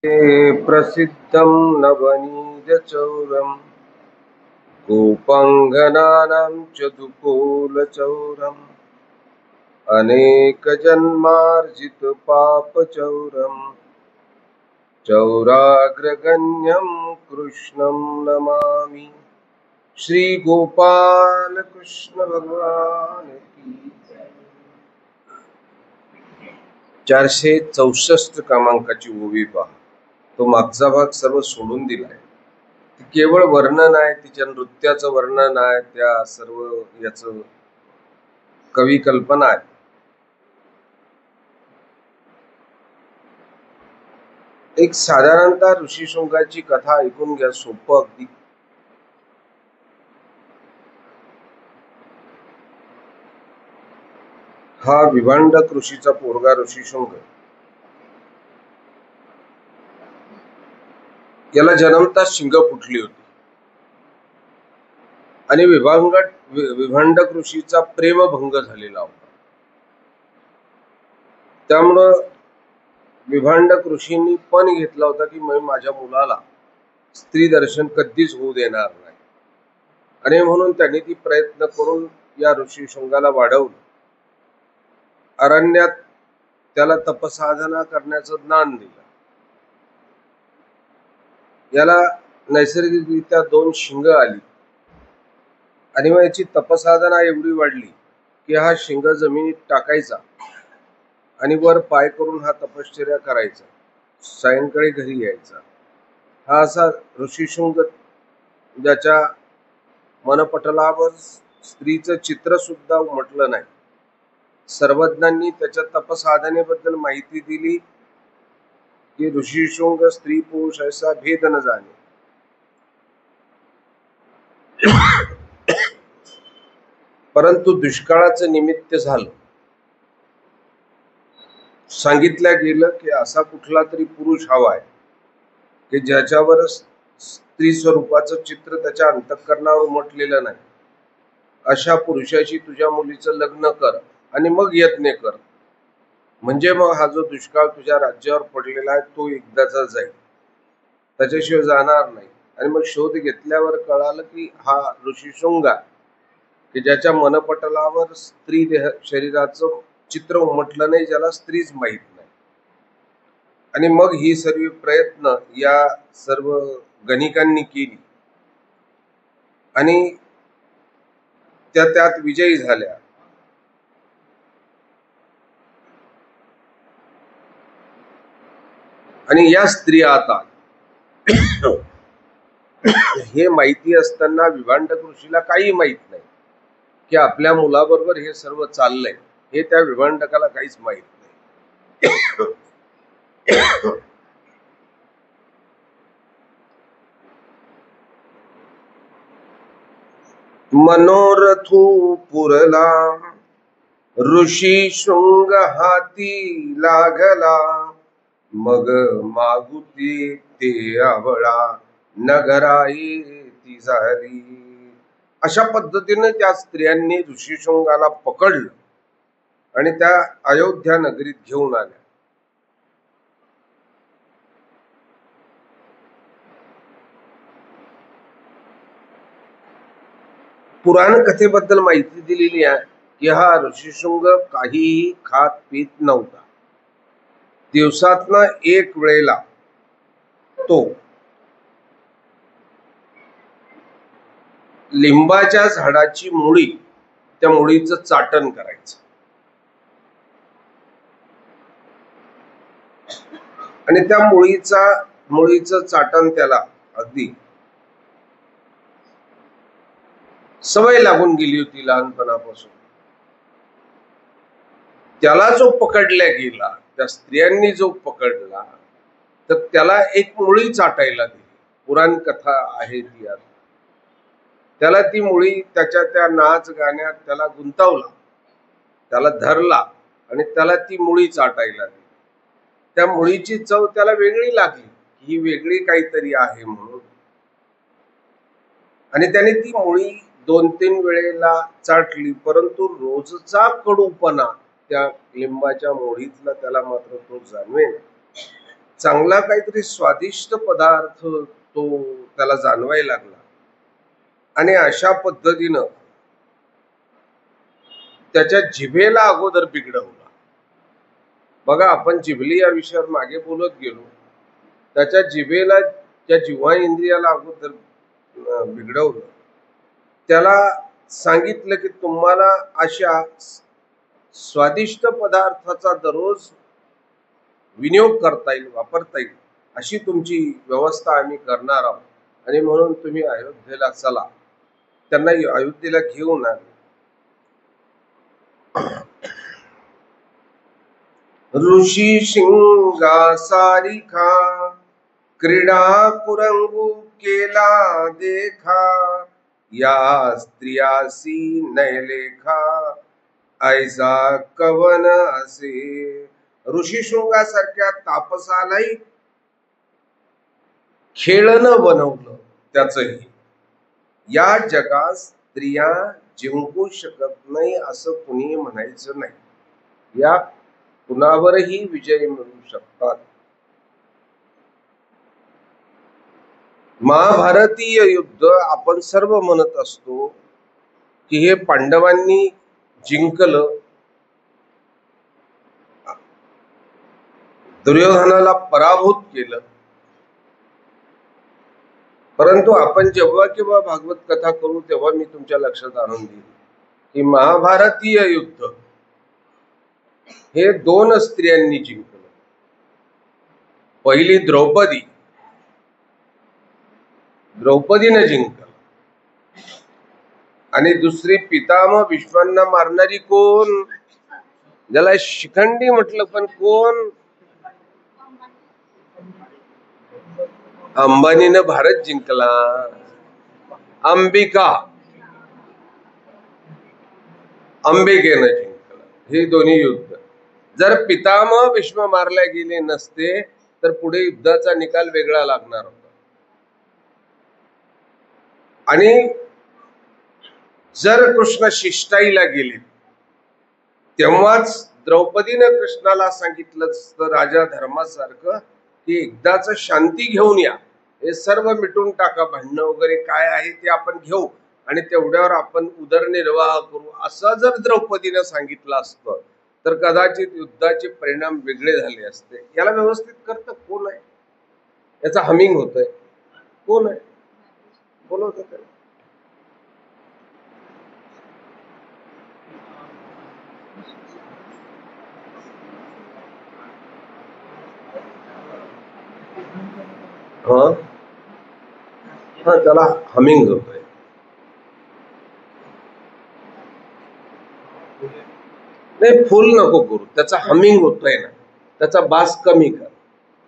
प्रसिद्धं नवनीतचौरं गोपाङ्गनानां च दुकूलचौरम् अनेकजन्मार्जितपापचौरं चौराग्रगण्यं कृष्णं नमामि। श्री गोपाल कृष्ण भगवान की 464 क्रमांकाची ओवी पहा। तो मागचा भाग सर्व सोडून दिलाय। केवळ वर्णन आहे, तिच्या नृत्याचं वर्णन आहे, त्या सर्व याचं कवी कल्पना आहे। एक साधारणतः ऋषीशृंगाची कथा ऐकून घ्या, सोपं अगदी। हा विभांडक ऋषीचा पोरगा ऋषीशृंग, याला जन्मताच शिंग फुटली होती आणि विभांडक ऋषीचा प्रेमभंग झालेला होता। त्यामुळं विभांडक ऋषींनी पण घेतला होता की मी माझ्या मुलाला स्त्री दर्शन कधीच होऊ देणार नाही, आणि म्हणून त्यांनी ती प्रयत्न करून या ऋषीशृंगाला वाढवलं। अरण्यात त्याला तपसाधना करण्याचं ज्ञान दिलं। याला नैसर्गिकरित्या 2 शिंग आली आणि मग याची तपसाधना एवढी वाढली की हा शिंग जमिनीत टाकायचा आणि वर पाय करून हा तपश्चर्या करायचा, सायंकाळी घरी यायचा। हा असा ऋषीशृंग ज्याच्या मनपटलावर स्त्रीचं चित्र सुद्धा उमटलं नाही। सर्वज्ञांनी त्याच्या तपसाधनेबद्दल माहिती दिली की ऋषीशृंग स्त्री पुरुष ऐसा भेद न जाणे। परंतु दुष्काळाचं निमित्त झालं। सांगितलं गेलं की असा कुठला तरी पुरुष हवा आहे की ज्याच्यावर स्त्री स्वरूपाचं चित्र त्याच्या अंतःकरणावर उमटलेलं नाही। अशा पुरुषाशी तुझ्या मुलीचं लग्न कर आणि मग यज्ञ कर, म्हणजे मग हा जो दुष्काळ तुझ्या राज्यावर पडलेला आहे तो एकदाचा जाईल, त्याच्याशिवाय जाणार नाही। आणि मग शोध घेतल्यावर कळालं की हा ऋषीशृंग की ज्याच्या मनपटलावर स्त्री देह शरीराचं चित्र उमटलं नाही, ज्याला स्त्रीच माहीत नाही। आणि मग ही सर्व प्रयत्न या सर्व गणिकांनी केली आणि त्यात विजयी झाल्या। आणि या स्त्रिया आता हे माहिती असताना विभांडक ऋषीला काही माहित नाही की आपल्या मुलाबरोबर हे सर्व चाललंय, हे त्या विभांडकाला काहीच माहित नाही। मनोरथू पुरला ऋषी शृंग हाती लागला, मग मागुती ते आवळा नगराई ती झाली। अशा पद्धतीने त्या स्त्रियांनी ऋषीशृंगाला पकडलं आणि त्या अयोध्या नगरीत घेऊन आल्या। पुराण कथेबद्दल माहिती दिलेली आहे की हा ऋषीशृंग काहीही खात पीत नव्हता। दिवसातनं 1 वेळेला तो लिंबाच्या झाडाची मुळी, त्या मुळीचं चाटण करायचं आणि त्या मुळीचं चाटण त्याला अगदी सवय लागून गेली होती लहानपणापासून। त्याला जो पकडला गेला, त्या स्त्रियांनी जो पकडला, तर त्याला एक मुळी चाटायला दिली। पुराण कथा आहे ती। त्याला ती मुळी त्याच्या त्या नाच गाण्यात त्याला गुंतवला, त्याला धरला आणि त्याला ती मुळी चाटायला दिली। त्या मुळीची चव त्याला वेगळी लागली, ही वेगळी काहीतरी आहे म्हणून, आणि त्याने ती मुळी 2-3 वेळेला चाटली, परंतु रोजचा कडूपणा त्या लिंबाच्या मुळीतला त्याला मात्र तो जाणवेना। चांगला काहीतरी स्वादिष्ट पदार्थ तो त्याला जाणवायला लागला आणि अशा पद्धतीनं त्याच्या जिभेला अगोदर बिघडवला. बघा, आपण जिभली या विषयावर मागे बोलत गेलो. त्याच्या जिभेला, त्या जिव्हा इंद्रियाला अगोदर बिघडवलं. त्याला सांगितलं की तुम्हाला अशा स्वादिष्ट पदार्थाचा दररोज विनियोग करता येईल, वापरता येईल, अशी तुमची व्यवस्था आम्ही करणार आहोत, आणि म्हणून तुम्ही अयोध्येला चला. त्यांना अयोध्येला घेऊन आले. ऋषी शिंगासारिखा क्रीडा कुरंगू केला देखा, या स्त्रियासी नयलेखा ऐसा कवन असे. ऋषीशृंगासारख्या तापसालाही खेळणं बनवलं त्याचंही. या जगात स्त्रिया जिंकू शकत नाही असं कुणी म्हणायचं नाही. या कुणावरही विजय मिळू शकतात. महाभारतीय युद्ध आपण सर्व म्हणत असतो की हे पांडवांनी जिंकलं, दुर्योधनाला पराभूत केलं. परंतु आपण जेव्हा केव्हा भागवत कथा करू तेव्हा मी तुमच्या लक्षात आणून देईन की महाभारतीय युद्ध हे दोन स्त्रियांनी जिंकलं. पहिली द्रौपदीने जिंकलं, आणि दुसरी पितामह भीष्मांना मारणारी कोण? ज्याला शिखंडी म्हटलं, पण कोण? अंबानीनं भारत जिंकला. अंबिकेनं जिंकलं. हे दोन्ही युद्ध. जर पितामह भीष्म मारले गेले नसते तर पुढे युद्धाचा निकाल वेगळा लागणार होता. आणि जर कृष्ण शिष्टाईला गेले तेव्हाच द्रौपदीनं कृष्णाला सांगितलं असतं राजा धर्मासारखं की एकदाच शांती घेऊन या, हे सर्व मिटून टाका, भांडणं वगैरे काय आहे ते आपण घेऊ आणि तेवढ्यावर आपण उदरनिर्वाह करू, असं जर द्रौपदीनं सांगितलं असतं तर कदाचित युद्धाचे परिणाम वेगळे झाले असते. याला व्यवस्थित करतं कोण आहे? याचा हमिंग होतोय कोण आहे? बोलवत त्याला. त्याला हमिंग होतोय. नाही, फुल नको करू, त्याचा हमिंग होतोय ना, त्याचा बास कमी कर,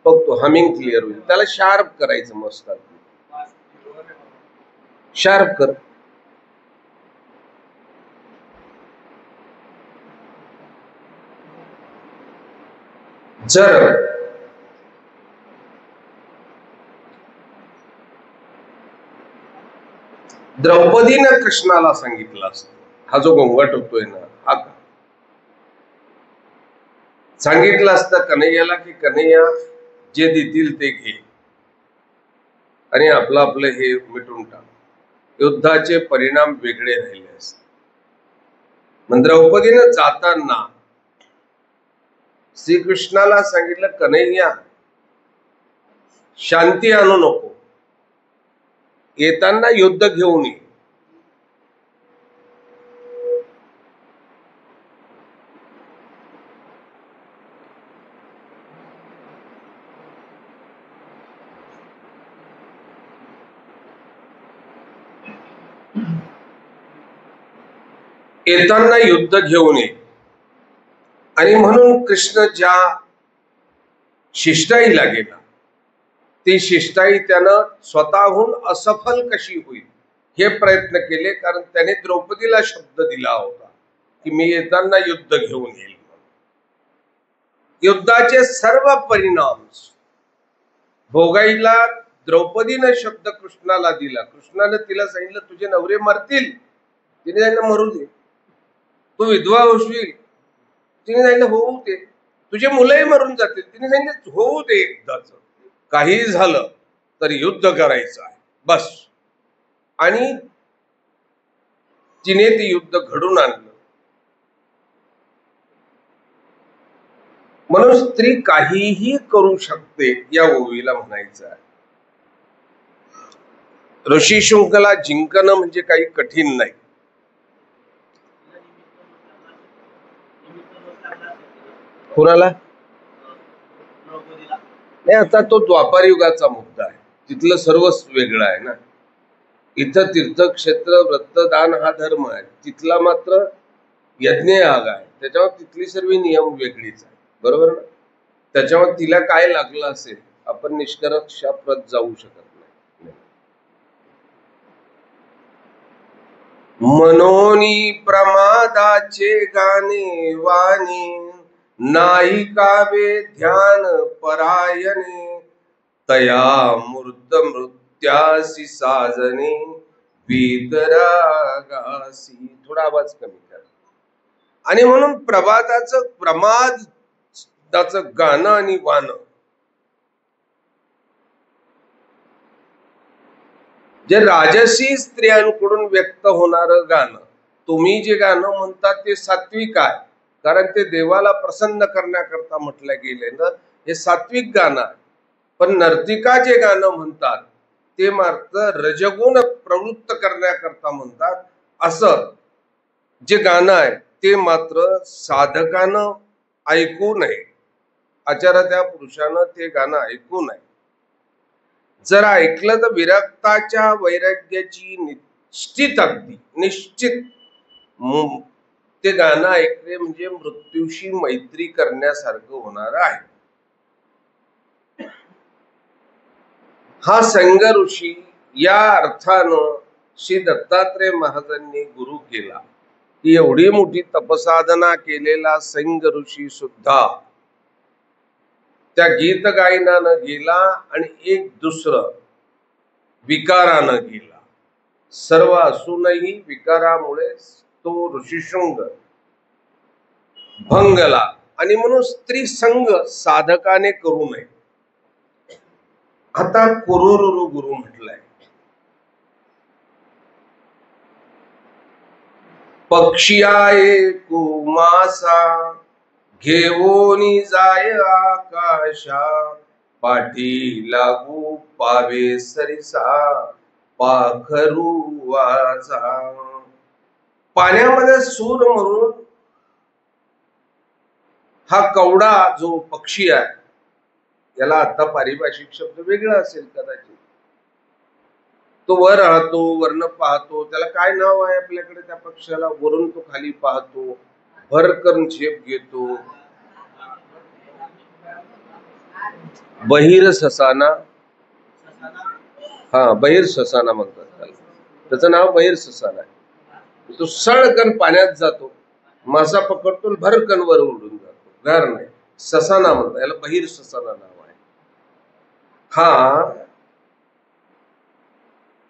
बघतो हमिंग क्लिअर होईल. त्याला शार्प करायचं, मस्त शार्प कर. जर द्रौपदीनं कृष्णाला सांगितलं असतं, हा जो गोंगाट होतोय ना, हा सांगितलं असतं कन्हैयाला की कन्हैया जे देतील ते घे आणि आपलं आपलं हे मिटून टाक, युद्धाचे परिणाम वेगळे राहिले असते. मग द्रौपदीनं जाताना श्रीकृष्णाला सांगितलं कन्हैया शांती आणू नको, येताना युद्ध घेऊन ये. येताना युद्ध घेऊन ये. आणि म्हणून कृष्ण ज्या शिष्टाईला गेला ती शिष्टाई त्यानं स्वतःहून असफल कशी होईल हे प्रयत्न केले, कारण त्याने द्रौपदीला शब्द दिला होता की मी येताना युद्ध घेऊन येईल. युद्धाचे सर्व परिणाम भोगाईला द्रौपदीनं शब्द कृष्णाला दिला. कृष्णाने तिला सांगितलं तुझे नवरे मरतील, तिने सांगितलं मरू दे. तू विधवा होशील, तिने सांगितलं होऊ दे. तुझे मुलंही मरून जातील. तिने सांगितलं होऊ दे एकदाच, काही झालं तर युद्ध करायचं आहे बस. आणि तिने ते युद्ध घडून आणलं. म्हणून स्त्री काहीही करू शकते या ओवीला म्हणायचं आहे. ऋषी शृंखला जिंकणं म्हणजे काही कठीण नाही. कोणाला नाही, आता तो द्वापार युगाचा मुद्दा आहे, तिथलं सर्वच वेगळं आहे ना. इथं तीर्थक्षेत्र व्रतदान हा धर्म आहे, तिथला मात्र यज्ञ याग आहे, त्याच्यावर तिथली सर्व नियम वेगळीच आहे, बरोबर ना. त्याच्यावर तिला काय लागलं असेल आपण निष्कर्षाप्रत जाऊ शकत नाही. मनोनी प्रमादाचे गाणे वाणी, नाही कावे ध्यान परायणे, तया मूर्त मृत्यासी साजने, वितरागासी. थोडा आवाज कमी कर. आणि म्हणून प्रभाताचं प्रमादाचं गाणं आणि वाणं, जे राजसी स्त्रियांकडून व्यक्त होणारं गाणं, तुम्ही जे गाणं म्हणतात ते सात्विक आहे, कारण ते देवाला प्रसन्न करण्याकरता म्हटलं गेले ना, हे सात्विक गाणं आहे. पण नर्तिका जे गाणं म्हणतात ते मात्र रजगुण प्रवृत्त करण्याकरता म्हणतात. असं जे गाणं आहे ते मात्र साधकानं ऐकू नये, आचार्य पुरुषानं ते गाणं ऐकू नये. जर ऐकलं तर विरक्ताच्या वैराग्याची निश्चित, अगदी निश्चित ते गाणं ऐकले म्हणजे मृत्यूशी मैत्री करण्यासारखं होणार आहे. हा संग ऋषी या अर्थानं श्री दत्तात्रय महाराजांनी गुरु केला की एवढी मोठी तपसाधना केलेला संग ऋषी सुद्धा त्या गीत गायनानं गेला आणि एक दुसरं विकारानं गेला. सर्व असूनही विकारामुळे तो ऋषीशृंग भंगला. आणि म्हणून स्त्री संग साधकाने करू नये. आता कुरुरुरु गुरु म्हटलंय. पक्षी आहे कुमासा, घेऊनी जाय आकाशा, पाठी लागू पावे सरिसा, पाखरू वाचा. पाण्यामध्ये सूर म्हणून हा कवडा जो पक्षी आहे, याला आता पारिभाषिक शब्द वेगळा असेल कदाचित. तो वर राहतो, वरनं पाहतो, त्याला काय नाव आहे आपल्याकडे त्या पक्षाला? वरून तो खाली पाहतो, भरकन झेप घेतो. बहिर ससाना. हा, बहिर ससाना म्हणतात त्याला, त्याचं नाव बहिर ससाना आहे. तो सळकन पाण्यात जातो, मासा पकडतो, भरकन वर उडून जातो. घर नाही, ससाना म्हणतात याला, बहिर ससाना नाव आहे. हा,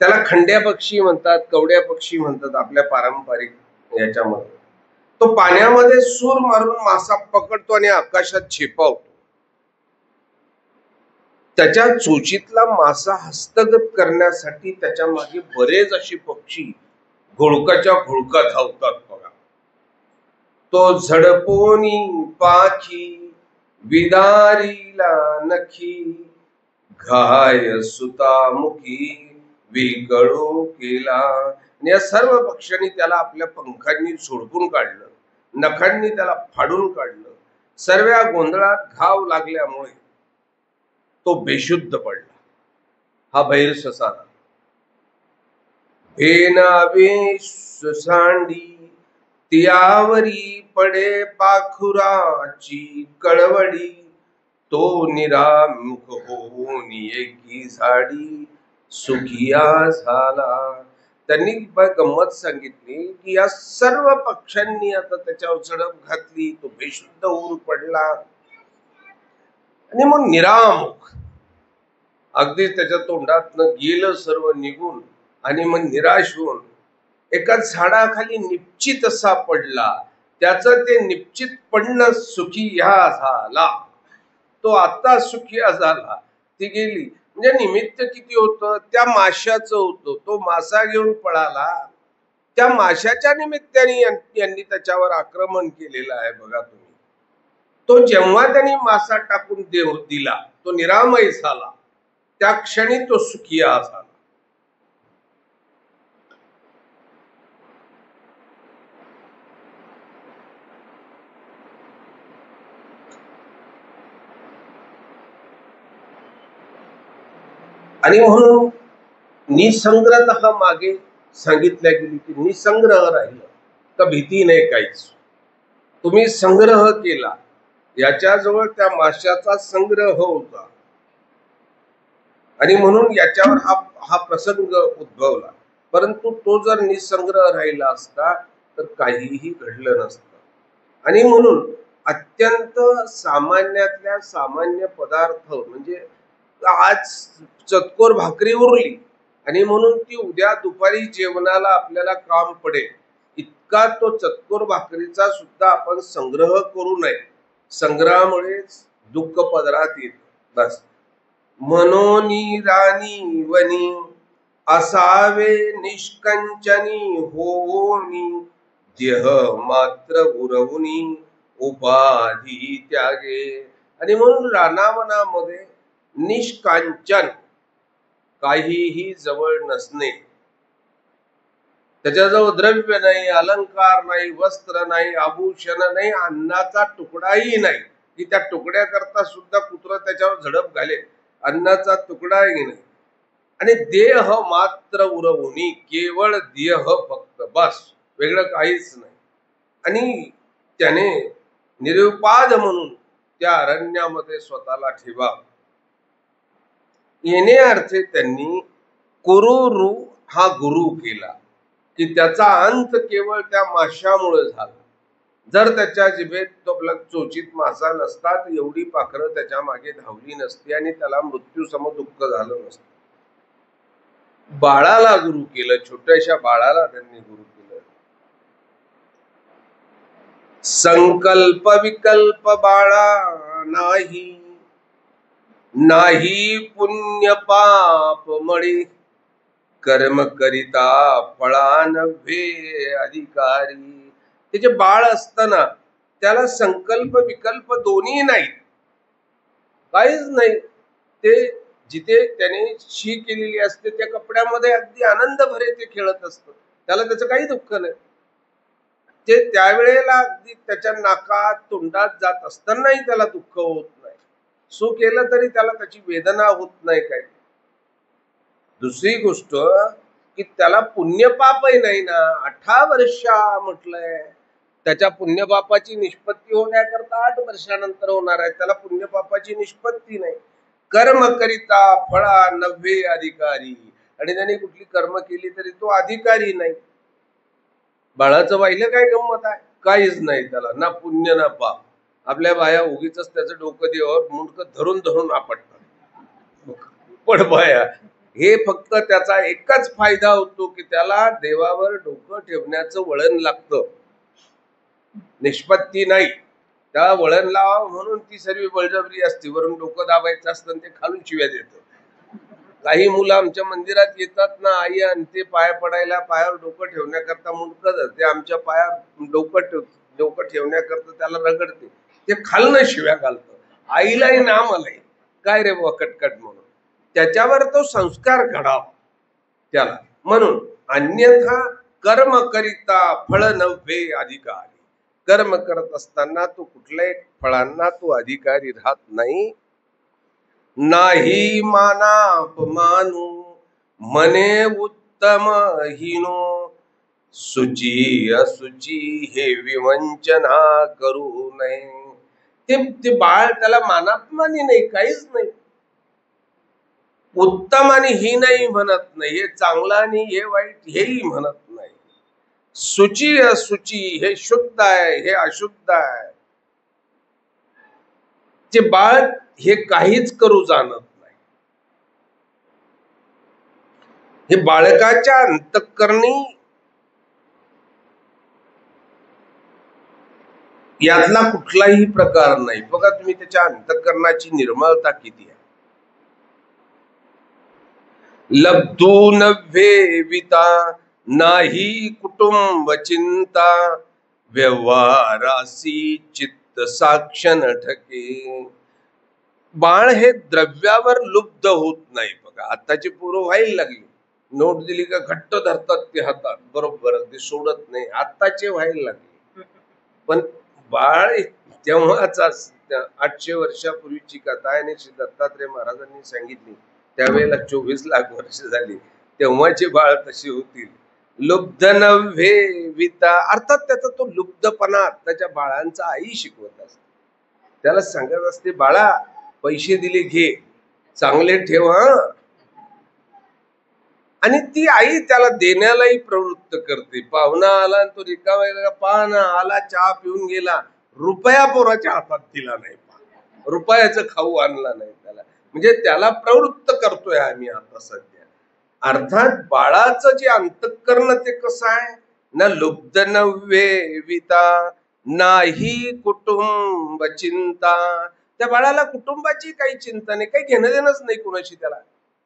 त्याला खंड्या पक्षी म्हणतात, कवड्या पक्षी म्हणतात आपल्या पारंपरिक याच्यामध्ये. तो पाण्यामध्ये सूर मारून मासा पकडतो आणि आकाशात झेपावतो. त्याच्या चोचीतला मासा हस्तगत करण्यासाठी त्याच्या मागे बरेच अशी पक्षी घोळकाच्या घोळका धावतात बघा. तो झडपोनी पाखी, विदारीला नखी, घाय सुतामुखी, विकळू केला. या सर्व पक्ष्यांनी त्याला आपल्या पंखांनी झोडपून काढलं, नखांनी त्याला फाडून काढलं. सर्व गोंधळात घाव लागल्यामुळे तो बेशुद्ध पडला. हा बहिर ससाना. भेनावे सुसांडी, तियावरी पडे पाखुराची कळवडी, तो निरामुख होऊन एकी झाडी, सुखिया झाला. त्यांनी गंमत सांगितली की या सर्व पक्ष्यांनी आता त्याच्यावर झडप घातली, तो बेशुद्ध होऊन पडला. आणि मग निरामुख, अगदी त्याच्या तोंडातनं गेलं सर्व निघून, आणि मग निराश होऊन एका झाडाखाली निश्चित असा पडला. त्याचं ते निश्चितपणे सुखी ह्या झाला, तो आता सुखी झाला. ती गेली म्हणजे निमित्त किती होतं, त्या माशाचं होतं. तो मासा घेऊन पळाला, त्या माशाच्या निमित्ताने यांनी त्याच्यावर आक्रमण केलेलं आहे बघा तुम्ही. तो जेव्हा त्यांनी मासा टाकून दिला, तो निरामय झाला, त्या क्षणी तो सुखी झाला. आणि म्हणून निसंग्रह मागे सांगितल्या गेली की निसंग्रह राहिलं तर भीती नाही काहीच. तुम्ही संग्रह केला, याच्याजवळ त्या माशाचा संग्रह होता आणि म्हणून याच्यावर हा प्रसंग उद्भवला. परंतु तो जर निसंग्रह राहिला असता तर काहीही घडलं नसतं. आणि म्हणून अत्यंत सामान्यातल्या सामान्य पदार्थ म्हणजे आज चतकोर भाकरी उरली आणि म्हणून ती उद्या दुपारी जेवणाला आपल्याला काम पडेल, इतका तो चतकोर भाकरीचा सुद्धा आपण संग्रह करू नये. संग्रहामुळेच दुःख पदरात येत. बस मनोनी राणी वनी असावे निष्कंचनी होनी, देह मात्र उरवुनी उपाधी त्यागे. आणि म्हणून रानावनामध्ये निष्कांचन, काहीही जवळ नसणे, त्याच्याजवळ द्रव्य नाही, अलंकार नाही, वस्त्र नाही, आभूषण नाही, अन्नाचा तुकडाही नाही की त्या तुकड्याकरता सुद्धा कुत्र त्याच्यावर झडप घालेल, अन्नाचा तुकडाही नाही. आणि देह मात्र उरवुनी, केवळ देह फक्त, बस, वेगळं काहीच नाही. आणि त्याने निरुपाद म्हणून त्या अरण्यामध्ये स्वतःला ठेवा. येण्याअर्थे त्यांनी कुरुरु हा गुरु केला की त्याचा अंत केवळ त्या माशामुळे झाला. जर त्याच्या जिभेत तो चोचीत मासा नसता तर एवढी पाखरं त्याच्या मागे धावली नसती आणि त्याला मृत्यू सम दुःख झालं नसतं. बाळाला गुरु केलं, छोट्याशा बाळाला त्यांनी गुरु केलं. संकल्प विकल्प बाळा नाही, नाही पुण्य पाप मळे, कर्म करिता फळा नव्हे अधिकारी. त्याचे बाळ असताना त्याला संकल्प विकल्प दोन्ही नाही, काहीच नाही. ते जिथे त्याने शी केलेली असते त्या कपड्यामध्ये अगदी आनंद भरे ते खेळत असतं, त्याला त्याचं काही दुःख नाही. ते त्यावेळेला अगदी त्याच्या नाकात तोंडात जात असतानाही त्याला दुःख होत नाही. सो केलं तरी त्याला त्याची वेदना होत नाही. काही दुसरी गोष्ट की त्याला पुण्यपापही नाही ना. 18 वर्ष म्हटलंय, त्याच्या पुण्यपापाची निष्पत्ती होण्याकरता 8 वर्षानंतर होणार आहे. त्याला पुण्यपापाची निष्पत्ती नाही. कर्म करिता फळा नव्हे अधिकारी, आणि त्याने कुठली कर्म केली तरी तो अधिकारी नाही. बाळाचं वाहिलं काय गंमत आहे, काहीच नाही त्याला, ना पुण्य ना पाप. आपल्या बाया उगीच त्याचं डोकं देवावर मुंडकं धरून धरून आपटतात. पण बाया हे फक्त त्याचा एकच फायदा होतो की त्याला देवावर डोकं ठेवण्याचं वळण लागतं, निष्पत्ती नाही. त्या वळण लावा म्हणून ती सर्व बळजबरी असते. वरून डोकं दाबायचं असतं ते खालून शिव्या देतं. काही मुलं आमच्या मंदिरात येतात ना, आई आणते पाया पडायला, पायावर डोकं ठेवण्याकरता मुंडकं धरते, आमच्या पायावर डोकं ठेवण्याकरता त्याला रगडते, ते खालनं शिव्या घालतं. आईलाही ना मलाही, काय रे बुवा कटकट म्हणून. त्याच्यावर तो संस्कार घडावा त्याला. म्हणून अन्यथा कर्म करिता फळ नव्हे अधिकारी. कर्म करत असताना तो कुठल्याही फळांना तो अधिकारी राहत नाही. नाही मानापमानू मने उत्तम हीनो, सुची असुची हे विवंचना करू नये. ते बाळ त्याला मानापमानी नाही, काहीच नाही. उत्तम आणि हीनही म्हणत नाही, हे चांगलं आणि हे वाईट हेही म्हणत नाही. सुची असुची हे शुद्ध आहे, हे अशुद्ध आहे. ते बाळ हे काहीच करू जाणत नाही. हे बाळकाच्या अंतःकरणी यातला कुठलाही प्रकार नाही. बघा तुम्ही त्याच्या अंतःकरणाची निर्मळता किती आहे. लब्धू नव्हेविता नाही कुटुंब चिंता व्यवहारासी चित्त साक्ष न ठके. बाळ हे द्रव्यावर लुब्ध होत नाही. बघा आताची पोरं व्हायला लागली, नोट दिली का घट्ट धरतात ते हातात, बरोबर ते सोडत नाही. आत्ताचे व्हायला लागले. पण बाळ तेव्हाच 800 वर्षापूर्वीची कथा आहे आणि श्री दत्तात्रय महाराजांनी सांगितली. त्यावेळेला 24 लाख वर्ष झाली. तेव्हाचे बाळ तसे होतील. लुब्ध नव्हे विता, अर्थात त्याचा तो लुब्धपणा त्याच्या बाळांचा आई शिकवत असते. त्याला सांगत असते, बाळा पैसे दिले घे, चांगले ठेव हं. आणि ती आई त्याला देण्यालाही प्रवृत्त करते. पाहुणा आला आणि तो रिकामा पाहणा आला, चहा पिऊन गेला, रुपया पोराच्या हातात दिला नाही, रुपयाचं खाऊ आणला नाही त्याला. म्हणजे त्याला प्रवृत्त करतोय आम्ही आता सध्या. अर्थात बाळाचं जे अंतःकरण ते कसं आहे ना, लुब्ध नव्हे विता नाही कुटुंब चिंता. त्या बाळाला कुटुंबाची काही चिंता नाही, काही घेणं देणंच नाही कोणाशी. त्याला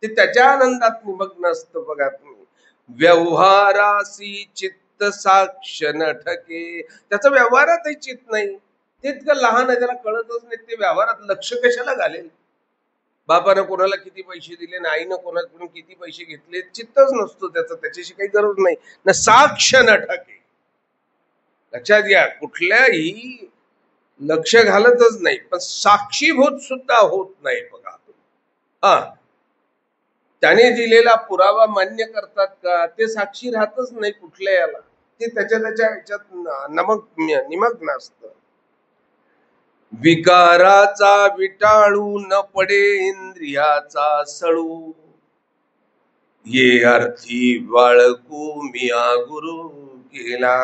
ते त्याच्या आनंदात निमग्न असतं. बघा तुम्ही, व्यवहारासी चित्त साक्ष न ठके. त्याचं व्यवहारातही चित्त नाही. ते इतकं लहान आहे, त्याला कळतच नाही ते व्यवहारात लक्ष कशाला घालेल. बापानं कोणाला किती पैसे दिले ना आईनं कोणाकडून किती पैसे घेतले, चित्तच नसतो त्याचं, त्याच्याशी काही गरज नाही ना. साक्ष न ठके, लक्षात घ्या, कुठल्याही लक्ष घालतच नाही, पण साक्षीभूत सुद्धा होत नाही. बघा हा, त्याने दिलेला पुरावा मान्य करतात का, ते साक्षी राहतच नाही कुठल्या याला. ते त्याच्या ह्याच्यात निमग्न असत. विकाराचा विटाळू न पडे इंद्रियाचा सळू, ये अर्थी बाळकू मिया गुरु केला.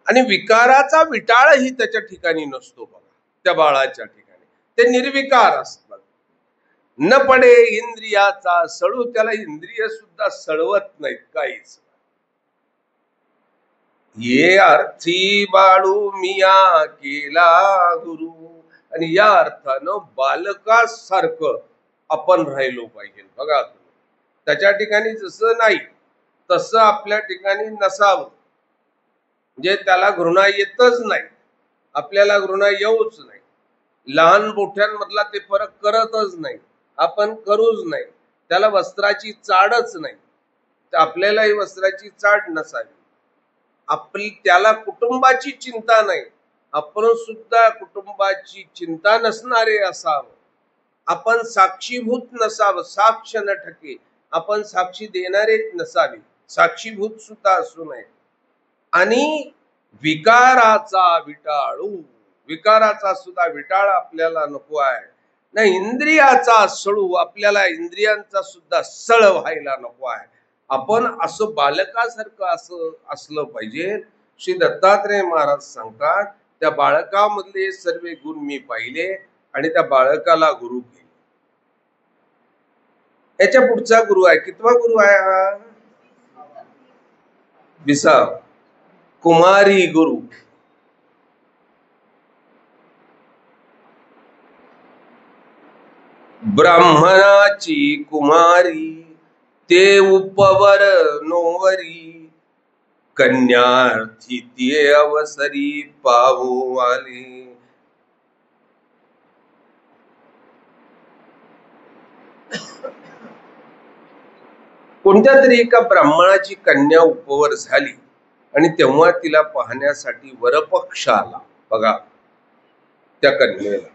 आणि विकाराचा विटाळही त्याच्या ठिकाणी नसतो. बघा त्या बाळाच्या ठिकाणी ते निर्विकार असतात. न पडे इंद्रियाचा सळू, त्याला इंद्रिय सुद्धा सळवत नाहीत काहीच. ये अर्थी बाळू मिया केला गुरु. आणि या अर्थानं बालकासारखं आपण राहिलो पाहिजे. बघा त्याच्या ठिकाणी जसं नाही तसं आपल्या ठिकाणी नसावं. म्हणजे त्याला घृणा येतच नाही, आपल्याला घृणा येऊच नाही. लहान मोठ्यांमधला ते फरक करतच नाही, आपण करूच नाही. त्याला वस्त्राची चाडच नाही, तर आपल्यालाही वस्त्राची चाड नसावी. आपली त्याला कुटुंबाची चिंता नाही, आपण सुद्धा कुटुंबाची चिंता नसणारे असावं. आपण साक्षीभूत नसावं, साक्ष न ठके, आपण साक्षी देणारे नसावे, साक्षीभूत सुद्धा असू नये. आणि विकाराचा विटाळू, विकाराचा सुद्धा विटाळ आपल्याला नको आहे ना. इंद्रियाचा सळू, आपल्याला इंद्रियांचा सुद्धा सळ व्हायला नको आहे. आपण असं बालकासारखं असं असलं पाहिजे. श्री दत्तात्रय महाराज सांगतात, त्या बाळकामधले सर्व गुण मी पाहिले आणि त्या बाळकाला गुरु केले. याच्या पुढचा गुरु आहे, कितवा गुरु आहे हा? 20 कुमारी गुरु. ब्राह्मणाची कुमारी ते उपवर नोवरी, कन्यार्थी ते अवसरी पाहू आले. कोणत्या तरी एका ब्राह्मणाची कन्या उपवर झाली आणि तेव्हा तिला पाहण्यासाठी वरपक्ष आला. बघा त्या कन्येला,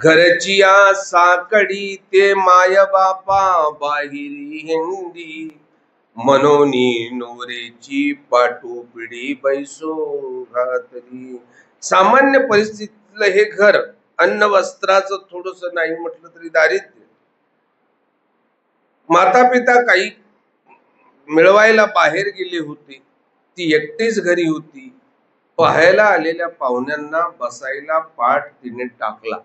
घरची या साकडी ते माय बापा बाहिरी हिंडी, मनोनी नोरेची पाठू पिढी बैसो घातली. सामान्य परिस्थितीतलं हे घर, अन्न वस्त्राचं थोडस नाही म्हटलं तरी दारिद्र्य. माता पिता काही मिळवायला बाहेर गेले होते, ती एकटीच घरी होती. पाहायला आलेल्या पाहुण्यांना बसायला पाठ तिने टाकला.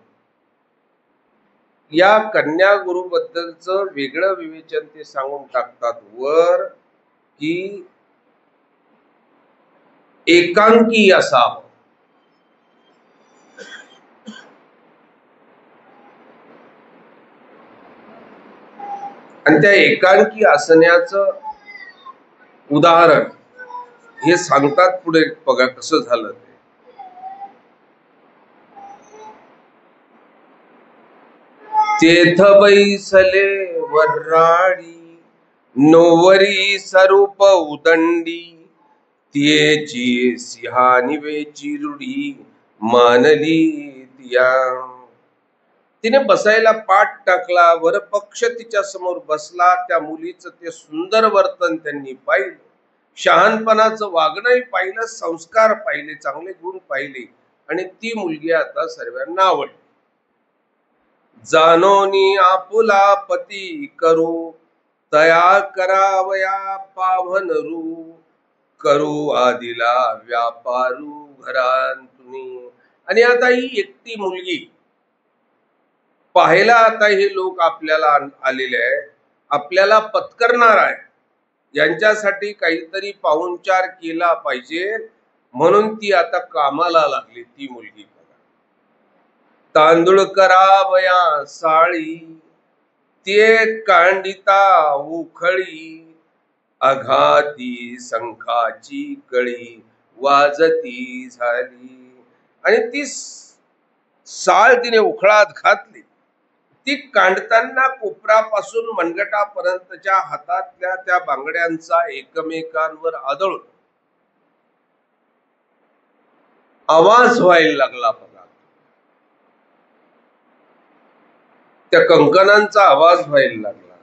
या कन्या गुरु बद्दलचं वेगळं विवेचन ते सांगून टाकतात वर, की एकांकी असावं. आणि त्या एकांकी असण्याचं उदाहरण हे सांगतात पुढे, बघा कसं झालं ते. तेथ बैसले वर्राडी, नोवरी स्वरूप उदंडी, तियेची सिंहानिवेची रूढी मानली तिया. तिने बसायला पाठ टाकला, वरपक्ष तिच्या समोर बसला. त्या मुलीचं ते सुंदर वर्तन त्यांनी पाहिलं, शहाणपणाचं वागणंही पाहिलं, संस्कार पाहिले, चांगले गुण पाहिले, आणि ती मुलगी आता सर्वांना आवडली. जानोनी आपुला पती करू, तया करावया पावनरू, करू आदिला व्यापारू घरांतुनी. आणि आता ही एकटी मुलगी पाहायला आता हे लोक आपल्याला आलेले आहे, आपल्याला पत्करणार आहे, यांच्यासाठी काहीतरी पाहुणचार केला पाहिजे, म्हणून ती आता कामाला लागली. ती मुलगी तांदूळ करावया साळी, ते कांडिता उखळी, अघाती संखाची कळी वाजती झाली. आणि ती साळ तिने उखळात घातली. ती कांडताना कोपरापासून मनगटापर्यंतच्या हातातल्या त्या बांगड्यांचा एकमेकांवर आदळून आवाज व्हायला लागला. बघा, त्या कंकणांचा आवाज व्हायला लागला.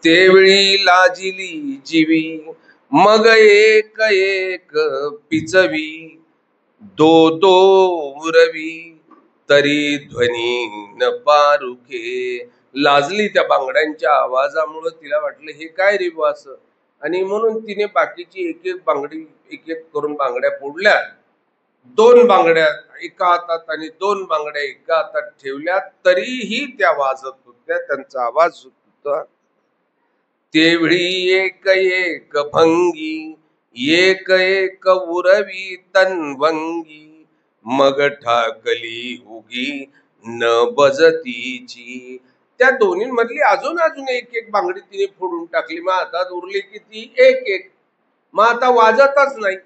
तेवेळी लाजिली जीवी, मग एक एक पिचवी, दो दो उरवी, तरी ध्वनी न पारुखे. लाजली त्या बांगड्यांच्या आवाजामुळे. तिला वाटलं हे काय रे असं, आणि म्हणून तिने बाकीची एक एक बांगडी एक एक करून बांगड्या फोडल्या. 2 बांगड्या एका हातात आणि 2 बांगड्या एका हातात ठेवल्या, तरीही त्या वाजत होत्या, त्यांचा आवाज होता. तेवढी एक एक भंगी, एक एक उरवी तनवंगी, मग ठाकली उगी न बजतीची. त्या दोन्ही मधली अजून एक एक बांगडी तिने फोडून टाकली. मग आता उरली किती? एक एक. मग आता वाजतच नाही.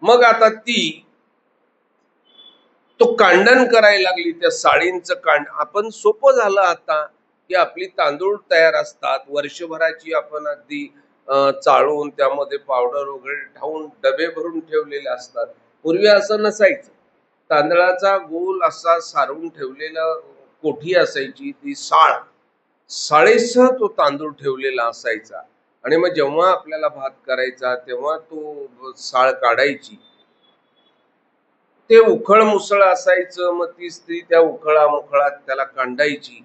मग आता ती तो कांडण करायला लागली. त्या साडींचं कांड आपण सोपं झालं आता, की आपली तांदूळ तयार असतात, वर्षभराची आपण अगदी चाळून त्यामध्ये पावडर वगैरे ठाऊन डबे भरून ठेवलेले असतात. पूर्वी असं नसायचं. तांदळाचा गोल असा सारवून ठेवलेला कोठी असायची, ती साळेसह तो तांदूळ ठेवलेला असायचा. आणि मग जेव्हा आपल्याला भात करायचा तेव्हा तो साळ काढायची. ते उखळ मुसळ असायचं. मग ती स्त्री त्या उखळा मुखळात त्याला कांडायची,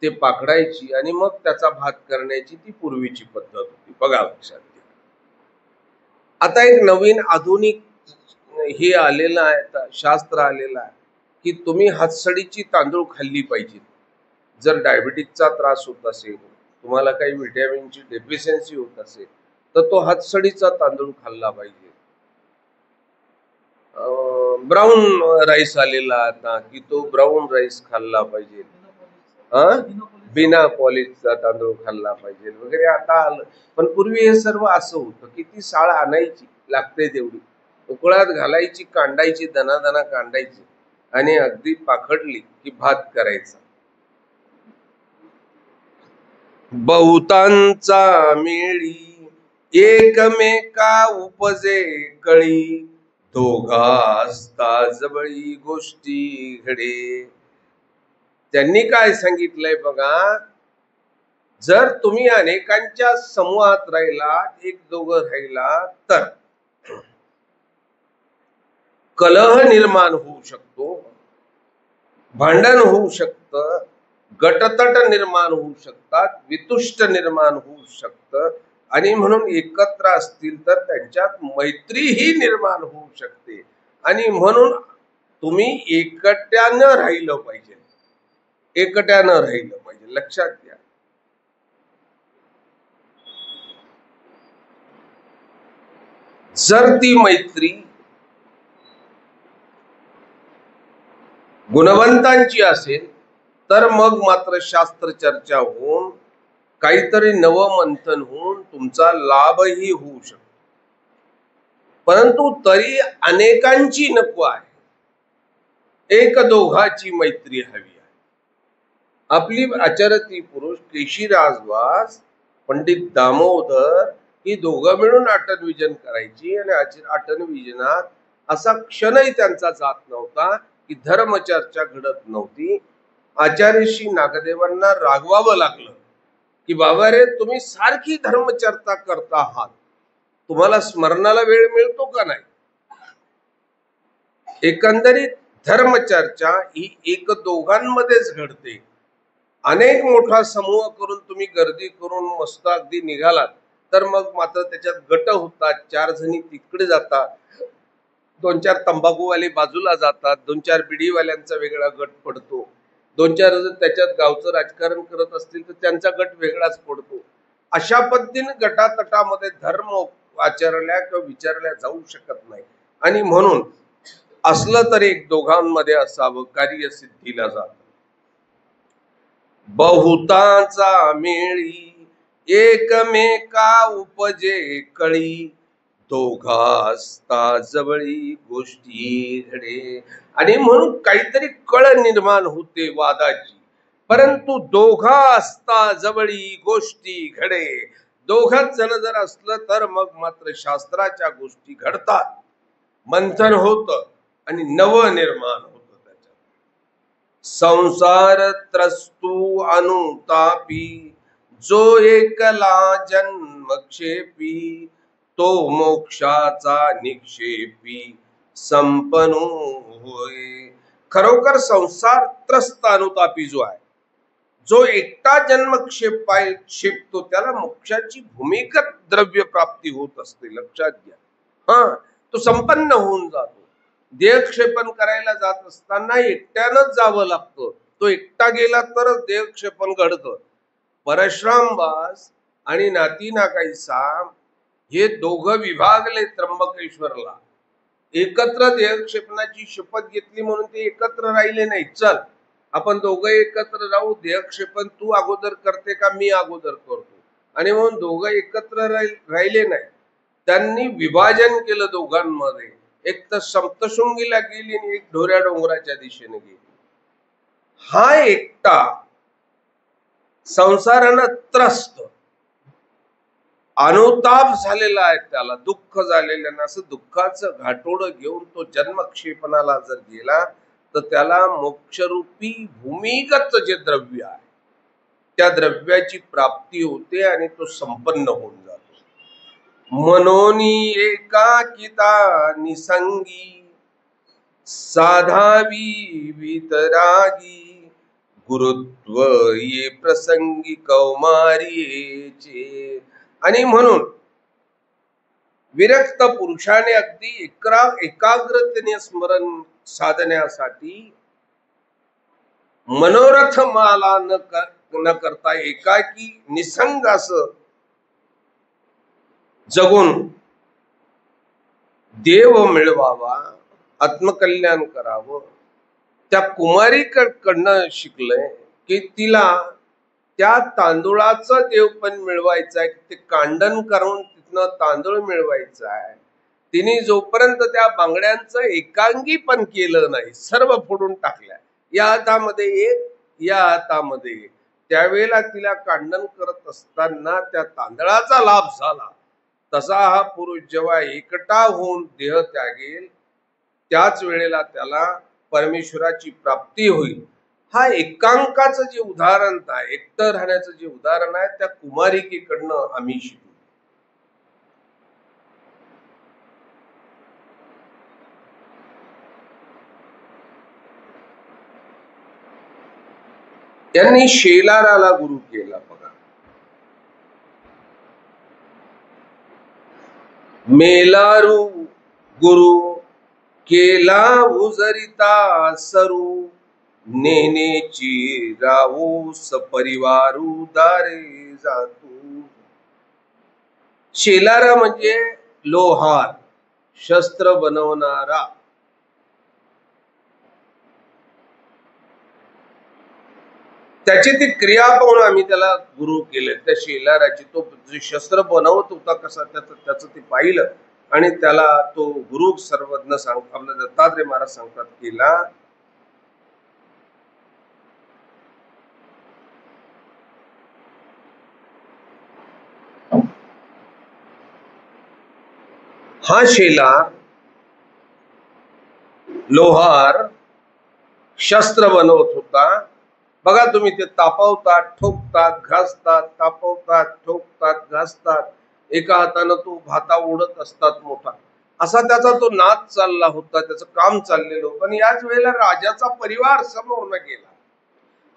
ते पाकडायची, आणि मग त्याचा भात करण्याची ती पूर्वीची पद्धत होती. बघा, लक्षात घ्या. आता एक नवीन आधुनिक हे आलेलं आहे, शास्त्र आलेलं आहे, की तुम्ही हातसडीची तांदूळ खाल्ली पाहिजे. जर डायबिटीजचा त्रास होत असेल, तुम्हाला काही व्हिटॅमिनची डेफिशियन्सी होत असेल, तर तो हातसडीचा तांदूळ खाल्ला पाहिजे. ब्राऊन राईस आलेला आता, की तो ब्राऊन राईस खाल्ला पाहिजे. बिना पॉलिशचा तांदूळ खाल्ला पाहिजे वगैरे आता आलं. पण पूर्वी हे सर्व असं होतं, की ती साळ आणायची, लागते तेवढी, उकळात घालायची, कांडायची, दनादना कांडायची, आणि अगदी पाखडली की भात करायचा. बहुतांचा मेळी, एकमेका उपजे कळी, दोघा असता जवळी गोष्टी घडे. त्यांनी काय सांगितलंय बघा, जर तुम्ही अनेकांच्या समूहात राहिला, एक दोघं राहिला, तर कलह निर्माण होऊ शकतो, भांडण होऊ शकतं, गटतट निर्माण होऊ शकतात, वितुष्ट निर्माण होऊ शकतं, आणि म्हणून एकत्र असतील तर त्यांच्यात मैत्रीही निर्माण होऊ शकते. आणि म्हणून तुम्ही एकट्यानं राहिलं पाहिजे, एकट्यानं राहिलं पाहिजे. लक्षात घ्या. जर ती मैत्री गुणवंतांची असेल तर मग मात्र शास्त्र चर्चा होऊन काहीतरी नवमंथन होऊन तुमचा लाभही होऊ शकतो. परंतु तरी अनेकांची नको आहे, एक दोघाची मैत्री हवी आहे. आपली आचरती पुरुष केशीराजवास पंडित दामोदर ही दोघं मिळून अटनविजन करायची आणि अटनविजनात असा क्षणही त्यांचा जात नव्हता की धर्मचर्चा घडत नव्हती. आचार्यश्री नागदेवांना रागवावं लागलं की बाबा रे, तुम्ही सारखी धर्मचर्चा करता आहात, तुम्हाला स्मरणाला वेळ मिळतो का नाही? एकंदरीत धर्मचर्चा ही एक दोघांमध्येच घडते. अनेक मोठा समूह करून तुम्ही गर्दी करून मस्त अगदी निघालात तर मग मात्र त्याच्यात गट होतात. 4 जणी तिकडे जातात, 2-4 तंबाखूवाले बाजूला जातात, 2-4 बिडीवाल्यांचा वेगळा गट पडतो, 2-4 जण त्याच्यात गावचं राजकारण करत असतील तर त्यांचा गट वेगळाच पडतो. अशा पद्धतीने गटातटामध्ये धर्म आचरल्या किंवा विचारल्या जाऊ शकत नाही. आणि म्हणून असलं तर एक दोघांमध्ये असावं, कार्यसिद्धीला जात. बहुतांचा मेळी एकमेका उपजे कळी, दोघा असता जवळी गोष्टी घडे. आणि म्हणून काहीतरी कळ निर्माण होते वादाची, परंतु दोघा असता जवळी गोष्टी घडे. दोघच जण जर असलं तर मग मात्र शास्त्राच्या गोष्टी घडतात, मंथन होत आणि नव निर्माण होत. संसार त्रस्तू अनुतापी, जो एकला जन्मक्षेपी, तो मोक्षाचा निक्षेपी संपनो होय. खरोखर संसार त्रस्त अनुतापी जो आहे, जो एकटा जन्मक्षेपतो त्याला मोक्षाची भूमिगत द्रव्य प्राप्ती होत असते. लक्षात घ्या. तो संपन्न होऊन जातो. देहक्षेपण करायला जात असताना एकट्यानंच जावं लागतं. तो एकटा गेला तरच देहक्षेपण घडतं. परशुरामबास आणि नाती नाकाईसा हे दोघं विभागले त्र्यंबकेश्वरला. एकत्र देहक्षेपणाची शपथ घेतली म्हणून ते एकत्र राहिले नाही. चल आपण दोघं एकत्र राहू, देहक्षेपण तू अगोदर करते का मी अगोदर करतो, आणि म्हणून दोघं एकत्र राहिले नाही. त्यांनी विभाजन केलं दोघांमध्ये. एक तर सप्तशृंगीला गेली आणि एक ढोऱ्या डोंगराच्या दिशेने गेली. हा एकटा संसारानं त्रस्त अनुताप झालेला आहे, त्याला दुःख झालेलं आहे. असं दुःखाचं घाटोडं घेऊन तो जन्मक्षेपणाला जर गेला तर त्याला मोक्षरूपी भूमिगत जे द्रव्य आहे त्या द्रव्याची प्राप्ती होते आणि तो संपन्न होऊन जातो. मनोनी एकाकिता निसंगी, साधावी वितरागी, गुरुत्व ये प्रसंगी कौमारीचे. आणि म्हणून विरक्त पुरुषाने अगदी एकाग्रतेने स्मरण साधण्यासाठी मनोरथ माला न करता एकाकी निसंग असं जगून देव मिळवावा, आत्मकल्याण करावं. त्या कुमारीकडनं शिकलंय की तिला त्या तांदुळाचं देवपण मिळवायचं आहे, ते कांडण करून तिथनं तांदूळ मिळवायचा आहे. तिने जोपर्यंत त्या बांगड्यांचं एकांगी पण केलं नाही, सर्व फोडून टाकल्या, या हातामध्ये एक, या हातामध्ये एक, त्यावेळेला तिला कांडण करत असताना त्या तांदळाचा लाभ झाला. तसा हा पुरुष जेव्हा एकटा होऊन देह त्यागेल त्याच वेळेला त्याला परमेश्वराची प्राप्ती होईल. हा एकांकाचं जे उदाहरण आहे, एकटं राहण्याचं जे उदाहरण आहे, त्या कुमारिकेकडनं आम्ही शिकू. त्यांनी शेलाराला गुरु केला. बघा, मेलारू गुरु केला उजरिता सरू, नेनेची राहू सपरिवारू दारे जातू. शेलारा म्हणजे लोहार, शस्त्र बनवणारा. त्याची ती क्रिया पाहून आम्ही त्याला गुरु केले. त्या शेलाराची तो जे शस्त्र बनवत होता कसा त्याचं ते पाहिलं आणि त्याला तो गुरु सर्वज्ञ आपला दत्तात्रय महाराज सांगतात केला. हा शेलार लोहार शस्त्र बनवत होता. बघा तुम्ही, ते तापवतात, ठोकतात, घासतात, तापवतात, ठोकतात, घासतात. एका हातानं तो भाता ओढत असतात मोठा, असा त्याचा तो नाद चालला होता, त्याचं काम चाललेलं होतं. आणि याच वेळेला राजाचा परिवार समोर न गेला.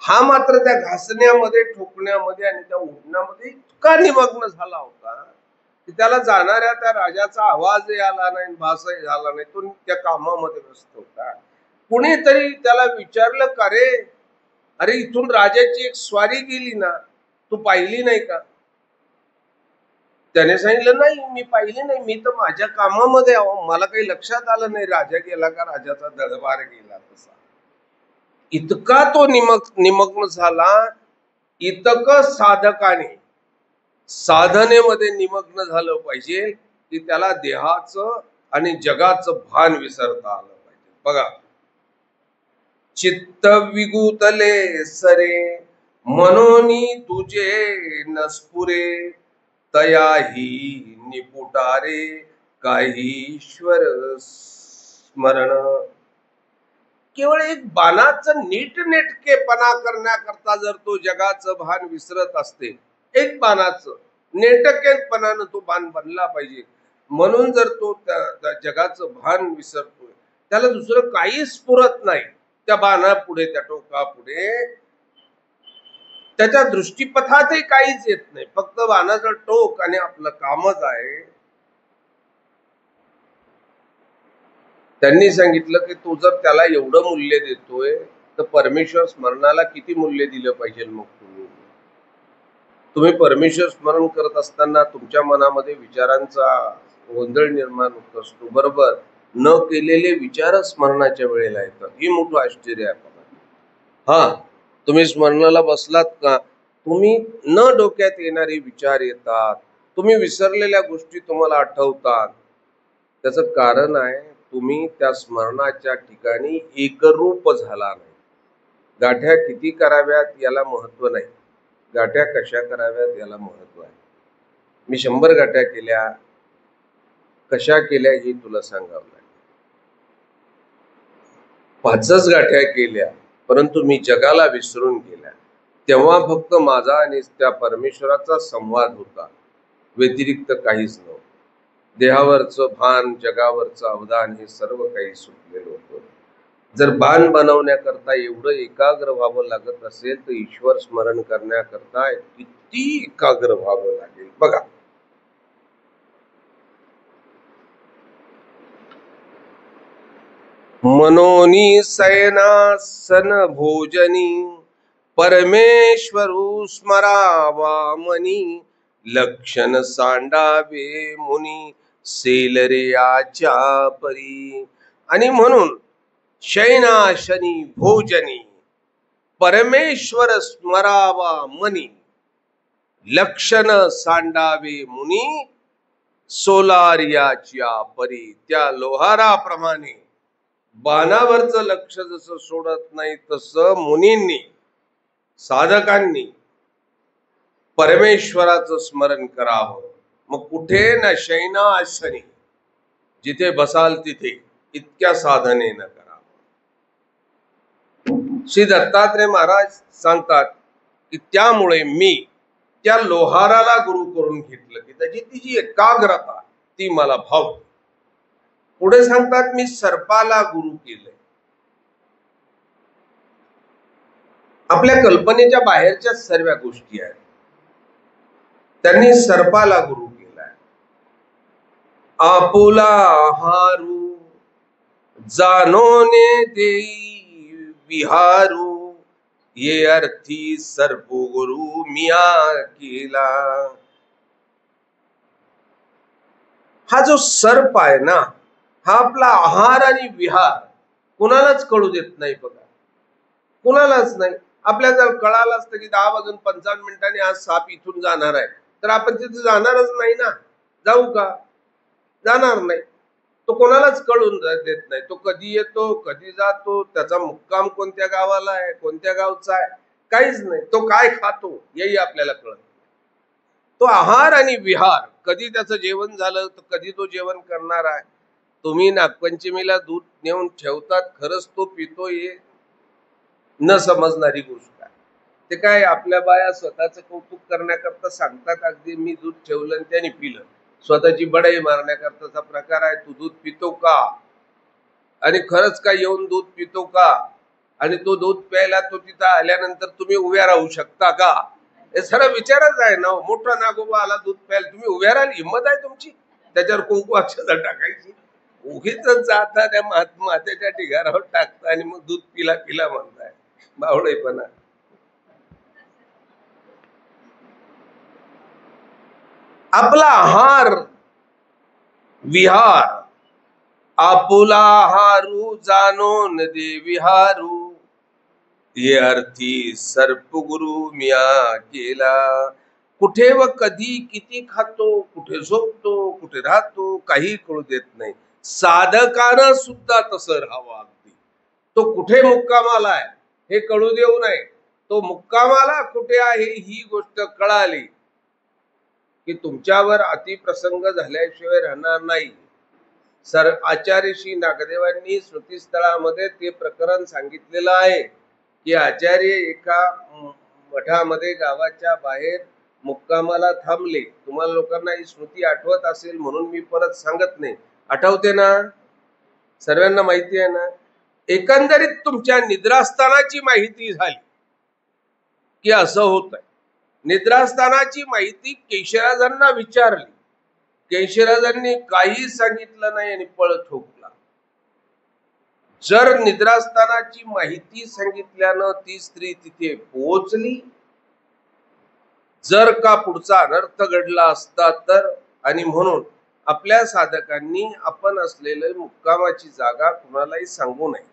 हा मात्र त्या घासण्यामध्ये, ठोकण्यामध्ये आणि त्या ओढण्यामध्ये इतका निमग्न झाला होता की त्याला जाणाऱ्या त्या राजाचा आवाजही आला नाही, भासही झाला नाही. तो त्या कामामध्ये व्यस्त होता. कुणीतरी त्याला विचारलं, का रे, अरे इथून राजाची एक स्वारी गेली ना, तू पाहिली नाही का? त्याने सांगितलं, नाही मी पाहिली नाही, मी तर माझ्या कामामध्ये मला काही लक्षात आलं नाही राजा गेला का राजाचा दरबार गेला. तसा इतका तो निमग्न झाला. इतक साधकाने साधनेमध्ये निमग्न झालं पाहिजे की त्याला देहाचं आणि जगाचं भान विसरता आलं पाहिजे. बघा, चित्त विगुतले सरे मनोनी तुझे नस्पुरे तयाही निपुटारे काही ईश्वर स्मरण. केवळ एक बाणाचं नीटनेटकेपणा करण्याकरता जर तो जगाचं भान विसरत असते, एक बाणाचं नेटकेपणानं तो बाण बनला पाहिजे. म्हणून जर तो त्या जगाचं भान विसरतोय, त्याला दुसरं काहीच स्फुरत नाही. त्या बाणापुढे, त्या टोकापुढे त्याच्या दृष्टीपथातही काहीच येत नाही. फक्त बाणाचं टोक आणि आपलं कामच आहे. त्यांनी सांगितलं की तू जर त्याला एवढं मूल्य देतोय तर परमेश्वर स्मरणाला किती मूल्य दिलं पाहिजे. मग तुम्ही परमेश्वर स्मरण करत असताना तुमच्या मनामध्ये विचारांचा गोंधळ निर्माण होत असतो. बरोबर, न केलेले विचार स्मरणाच्या वेळेला येतात. ही मोठं आश्चर्य आहे. हा, तुम्ही स्मरणाला बसलात का, तुम्ही न डोक्यात येणारे विचार येतात, तुम्ही विसरलेल्या गोष्टी तुम्हाला आठवतात. त्याचं कारण आहे तुम्ही त्या स्मरणाच्या ठिकाणी एकरूप झाला नाही. गाठ्या किती कराव्यात याला महत्व नाही, गाठ्या कशा कराव्यात याला महत्व आहे. मी 100 गाठ्या केल्या, कशा केल्या हे तुला सांगावं लागेल. 5च गाठ्या केल्या परंतु मी जगाला विसरून गेल्या, तेव्हा फक्त माझा आणि त्या परमेश्वराचा संवाद होता, व्यतिरिक्त काहीच नव्हतं. देहावरचं भान, जगावरचं अवधान हे सर्व काही सुटलेलं होतं. जर भान बनवण्याकरता एवढं एकाग्र व्हावं लागत असेल तर ईश्वर स्मरण करण्याकरता किती एकाग्र व्हावं लागेल. बघा, मनोनी सयनासन भोजनी परमेश्वरू स्मरावा मनी लक्षण सांडावे मुनी सेलरेयाच्या परी. आणि म्हणून शयनाशनी भोजनी परमेश्वर स्मरावा मनी लक्षण सांडावे मुनी सोलारियाच्या परी. त्या लोहाराप्रमाणे बाणावरचं लक्ष जसं सोडत नाही तसं मुनींनी, साधकांनी परमेश्वराचं स्मरण करावं. मग कुठे ना शयनाशनी, जिथे बसाल तिथे इतक्या साधनेनं करावं. श्री दत्तात्रय महाराज सांगतात की त्यामुळे मी त्या लोहाराला गुरु करून घेतलं की त्याची ती जी एकाग्रता ती मला भावते. पुढे सांगतात मी सर्पाला गुरु केलंय. आपल्या कल्पनेच्या बाहेरच्या सर्व गोष्टी आहेत, त्यांनी सर्पाला गुरु केलाय. आपुला हारू जानोने देई विहारू ये अर्थी सर्प गुरु मिया केला. हा जो सर्प आहे ना, हा आपला आहार आणि विहार कुणालाच कळू देत नाही. बघा, कुणालाच नाही. आपल्या जर कळालं असतं की 10:55 आज साप इथून जाणार आहे, तर आपण तिथे जाणारच नाही ना. जाऊ का? जाणार नाही. तो कोणालाच कळून देत नाही. तो कधी येतो, कधी जातो, त्याचा मुक्काम कोणत्या गावाला आहे, कोणत्या गावचा आहे, काहीच नाही. तो काय खातो हेही आपल्याला कळत. तो आहार आणि विहार, कधी त्याचं जेवण झालं तर कधी तो जेवण करणार आहे. तुम्ही नागपंचमीला दूध नेऊन ठेवतात, खरंच तो पितो हे न समजणारी गोष्ट आहे. ते काय आपल्या बाया स्वतःचं कौतुक करण्याकरता सांगतात, अगदी मी दूध ठेवलं आणि त्याने पिलं. स्वतःची बढाई मारण्याकरताचा प्रकार आहे. तू दूध पितो का? आणि खरंच काय येऊन दूध पितो का? आणि तो दूध प्यायला तो तिथं आल्यानंतर तुम्ही उभ्या राहू शकता का? हे सगळं विचारच आहे ना. मोठा नागोबा आला दूध प्यायला, तुम्ही उभ्या राहायला हिंमत आहे तुमची? त्याच्यावर कुंकू अक्षता टाकायची? उगीच जाता त्या मातेच्या ढिगारावर टाकता आणि मग दूध पिला पिला म्हणताय. बावळेपणा. आपला आहार विहार, आपुला हारू जाणून दे विहारू, हे अर्थी सर्पगुरु मिया केला. कुठे व कधी किती खातो, कुठे झोपतो, कुठे राहतो, काही कळू देत नाही. साधकानं सुद्धा तसं राहावं. अगदी तो कुठे मुक्कामाला आहे हे कळू देऊ नये. तो मुक्कामाला कुठे आहे ही गोष्ट कळाली की तुमच्यावर अतिप्रसंग झाल्याशिवाय राहणार नाही. आचार्य श्री नागदेवांनी स्मृतिस्थळामध्ये ते प्रकरण सांगितलेलं आहे की आचार्य एका मठामध्ये गावाच्या बाहेर मुक्कामाला थांबले. तुम्हाला लोकांना ही स्मृती आठवत असेल म्हणून मी परत सांगत नाही. आठवते ना? सर्वांना माहिती आहे ना? एकंदरीत तुमच्या निद्रास्थानाची माहिती झाली की असं होत आहे. निद्रास्थानाची माहिती केशराजांना विचारली. केशराजांनी काही सांगितलं नाही आणि पळ ठोकला. जर निद्रास्थानाची माहिती सांगितल्यानं ती स्त्री तिथे पोहोचली, जर का पुढचा अनर्थ घडला असता तर. आणि म्हणून आपल्या साधकांनी आपण असलेले मुक्कामाची जागा कुणालाही सांगू नये.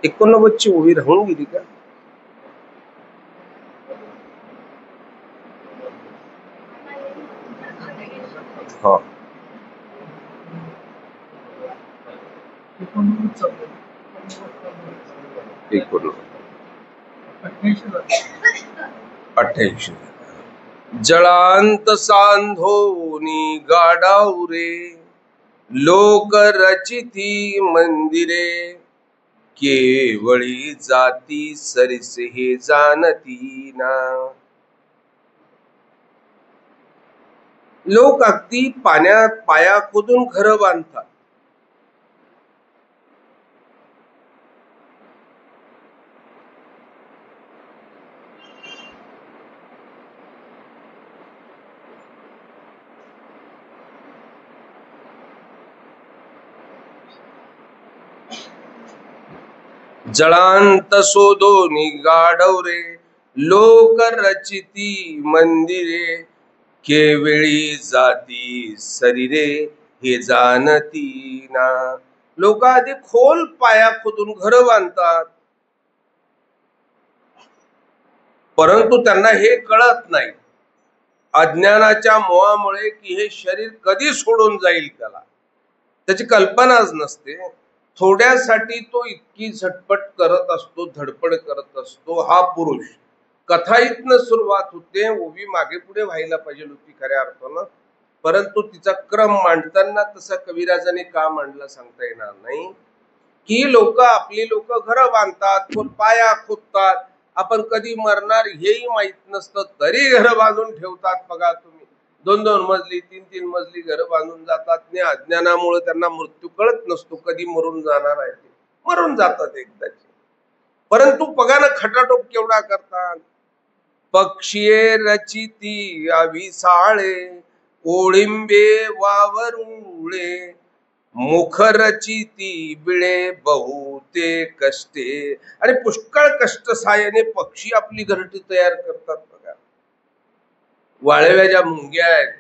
एकोणनव्वदची ओळी राहून गेली का? हा, एकोण 88. जळांत सांधोनी गाडावरे, लोक रचिती मंदिरे, केवळी जाती सरिसे हे जाणती ना. लोक अगदी पाण्यात पाया खोदून घर बांधतात. जळांत शोधोनी गाढवरे, लोक रचिती मंदिरे, केवळी जाती सरिरे हे जाणती ना. लोक आधी खोल पाया खोदून घर बांधतात, परंतु त्यांना हे कळत नाही अज्ञानाच्या मोहामुळे की हे शरीर कधी सोडून जाईल, त्याची कल्पनाच नसते. थोड्यासाठी तो इतकी झटपट करत असतो, धडपड करत असतो. हा पुरुष कथा इथनं सुरुवात होते, उभी मागे पुढे व्हायला पाहिजे होती खऱ्या अर्थानं, परंतु तिचा क्रम मांडताना तसा कविराजाने का मांडला सांगता येणार नाही. की लोक आपली लोक घर बांधतात, पाया खोदतात, आपण कधी मरणार हेही माहित नसतं तरी घर बांधून ठेवतात. बघा तुम्ही, 2-2 मजली 3-3 मजली घर बांधून जातात. अज्ञानामुळे त्यांना मृत्यू कळत नसतो, कधी मरून जाणार आहे ते मरून जातात एकदाची. परंतु पगानं खटाटोप केवढा करतात. पक्षीये रचिती अभिसाळे, ओळिंबे वावरुळे, मुखरची ती बिळे बहुते कष्टे, आणि पुष्कळ कष्ट साहाय्याने पक्षी आपली घरटी तयार करतात बघा. वाळव्या ज्या मुंग्या आहेत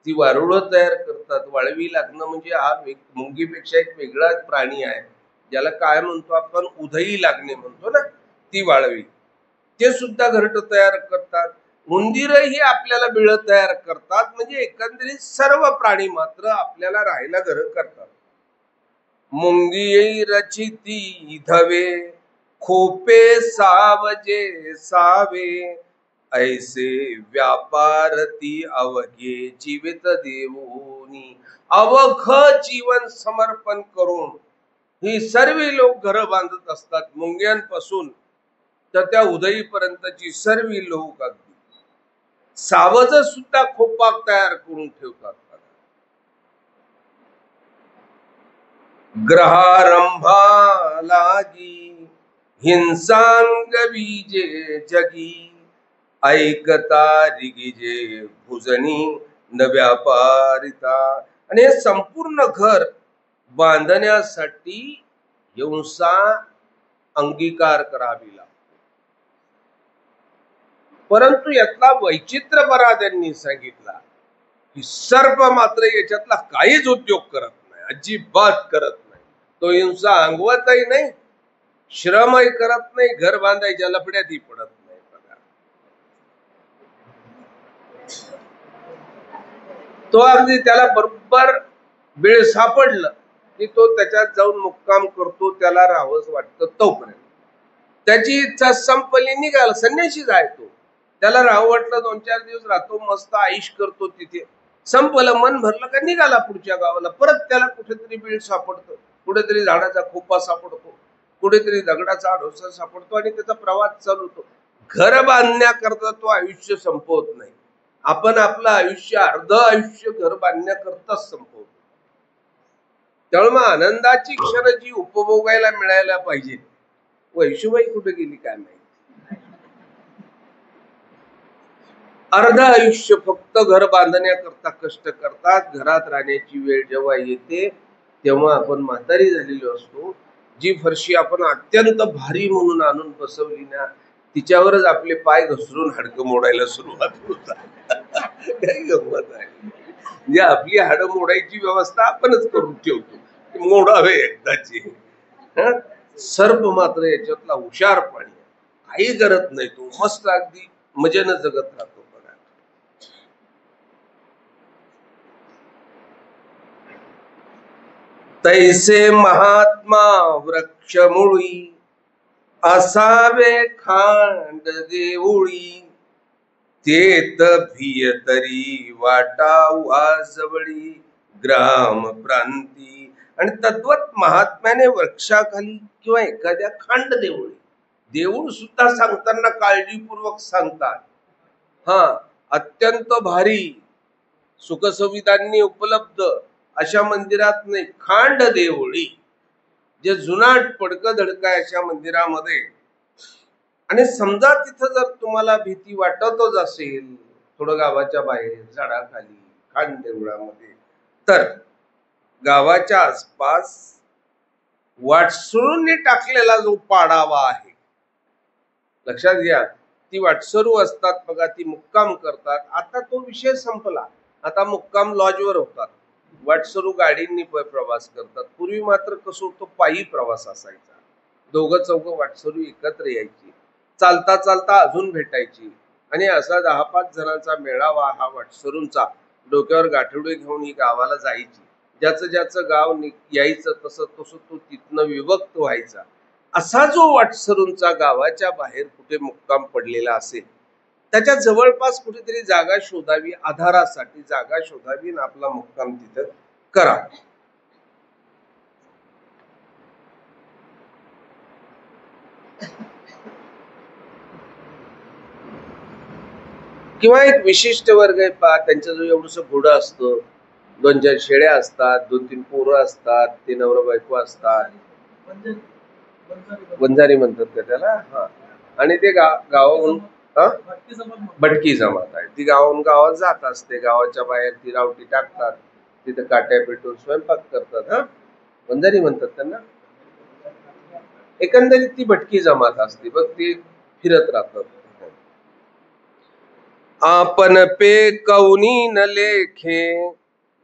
ती वारुळं तयार करतात. वाळवी लागणं म्हणजे हा मुंगीपेक्षा एक वेगळा प्राणी आहे, ज्याला काय म्हणतो आपण, उधई लागणे म्हणतो ना, ती वाळवी. ते सुद्धा घरट तयार करतात. उंदीरही आपल्याला बिळं तयार करतात. म्हणजे एकंदरीत सर्व प्राणी मात्र आपल्याला राहायला घर करतात. मुंगी रचिती धवे, खोपे सावजे सावे, ऐसे व्यापारती अवघे जीवित देऊनी. अवघ जीवन समर्पण करून ही सर्व लोक घर बांधत असतात. मुंग्यांपासून तर त्या उदयीपर्यंतची सर्व लोक अगदी सावज सुद्धा खोपा तयार करून ठेवतात. ग्रहारंभा लागी हिंसांग बीजे जगी, ऐकता रिगिजे भुजनी न व्यापारिता. आणि हे संपूर्ण घर बांधण्यासाठी हिंसा अंगीकार करावी लागते. परंतु यातला वैचित्र्यपणा त्यांनी सांगितला की सर्प मात्र याच्यातला काहीच उद्योग करत नाही, अजिबात करत नाही. तो हिंसा अंगवतही नाही, श्रमही करत नाही, घर बांधायच्या लफड्यातही पडत नाही. बघा, तो अगदी त्याला बरोबर वेळ सापडलं की तो त्याच्यात जाऊन मुक्काम करतो. त्याला राहावंच वाटतं तोपर्यंत. त्याची इच्छा संपली, निघाला, संन्याशी जायतो. त्याला राहावं वाटलं 2-4 दिवस राहतो, मस्त आयुष करतो तिथे. संपलं, मन भरलं का निघाला पुढच्या गावाला. परत त्याला कुठेतरी बीळ सापडतो, कुठेतरी झाडाचा खोपा सापडतो, कुठेतरी दगडाचा आडोसा सापडतो, आणि त्याचा प्रवास चालू होतो. घर बांधण्याकरता तो आयुष्य संपवत नाही. आपण आपलं आयुष्य, अर्ध आयुष्य घर बांधण्याकरताच संपवतो. त्यामुळे मग आनंदाची क्षण जी उपभोगायला मिळायला पाहिजे, वैशुबाई कुठे गेली काय माहिती. अर्ध आयुष्य फक्त घर बांधण्याकरता कष्ट करतात. घरात राहण्याची वेळ जेव्हा येते तेव्हा आपण म्हातारी झालेलो असतो. जी फरशी आपण अत्यंत भारी म्हणून आणून बसवली ना, तिच्यावरच आपले पाय घसरून हाडकं मोडायला सुरुवात होतात. काही गंमत आहे. म्हणजे आपली हाडं मोडायची व्यवस्था आपणच करून ठेवतो, मोडावे एकदाची. सर्प मात्र याच्यातला हुशार प्राणी, काही करत नाही. तो मस्त अगदी मजेनं जगत राहतो. तैसे महात्मा वृक्षमुळी, असावे खांड देऊळी, तेत भिय तरी वाटावा जवळी ग्राम प्रांती. आणि तद्वत महात्म्याने वृक्षाखाली किंवा एखाद्या खांड देऊळी, देऊळ सुद्धा सांगताना काळजीपूर्वक सांगतात. हा, अत्यंत भारी सुखसुविधांनी उपलब्ध अशा मंदिरात नाही, खांड देवळी, जे जुनाट पडकं धडक आहे अशा मंदिरामध्ये. आणि समजा तिथं जर तुम्हाला भीती वाटतच असेल, थोडं गावाच्या बाहेर झाडाखाली खांड देवळामध्ये, तर गावाच्या आसपास वाटसरूंनी टाकलेला जो पाडावा आहे, लक्षात घ्या, ती वाटसरू असतात बघा, ती मुक्काम करतात. आता तो विषय संपला, आता मुक्काम लॉजवर होतात. वाटसरू गाडींनी प्रवास करतात. पूर्वी मात्र कसं होतं, पायी प्रवास असायचा. 2-4 वाटसरू एकत्र यायची, चालता चालता अजून भेटायची, आणि असा 10-5 जणांचा मेळावा हा वाटसरूंचा. डोक्यावर गाठोडे घेऊन ही गावाला जायची. ज्याचं ज्याचं गाव यायचं तसं तसं तो तिथनं विभक्त व्हायचा. असा जो वाटसरूंचा गावाच्या बाहेर कुठे मुक्काम पडलेला असेल, त्याच्या जवळपास कुठेतरी जागा शोधावी, आधारासाठी जागा शोधावी, आणि आपला मुक्काम तिथं करावा. किंवा एक विशिष्ट वर्ग आहे पहा, त्यांच्याजवळ एवढंसं घोडं असतं, 2-4 शेळ्या असतात, 2-3 पोरं असतात, ते नवरा बायको असतात, वंजारी म्हणतात का त्याला. हा, आणि ते गावाहून भटकी जमात आहे, ती गावाहून गावात जात असते. गावाच्या बाहेर ती रावटी टाकतात, तिथे काट्या पेटून स्वयंपाक करतात. वंजारी म्हणतात त्यांना. एकंदरीत ती भटकी जमात असते बघ, ती फिरत राहतात. आपण पे कौनी न लेखे,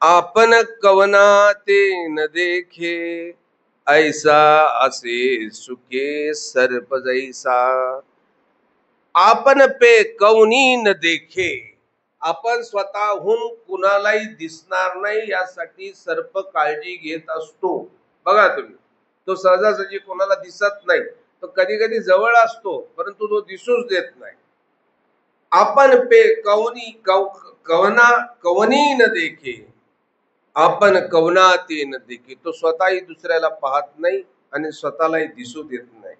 आपण कवना ते न देखे, ऐसा असे सुखे सर्प जैसा. आपण पे कौनी न देखे, आपण स्वतःहून कुणालाही दिसणार नाही यासाठी सर्प काळजी घेत असतो. बघा तुम्ही, तो सहजासहजी कोणाला दिसत नाही, तो कधी कधी जवळ असतो परंतु तो दिसूच देत नाही. आपण पे कवनी कवना कवनी न देखे, आपण कवना ते न देखे, तो स्वतःही दुसऱ्याला पाहत नाही आणि स्वतःलाही दिसू देत नाही.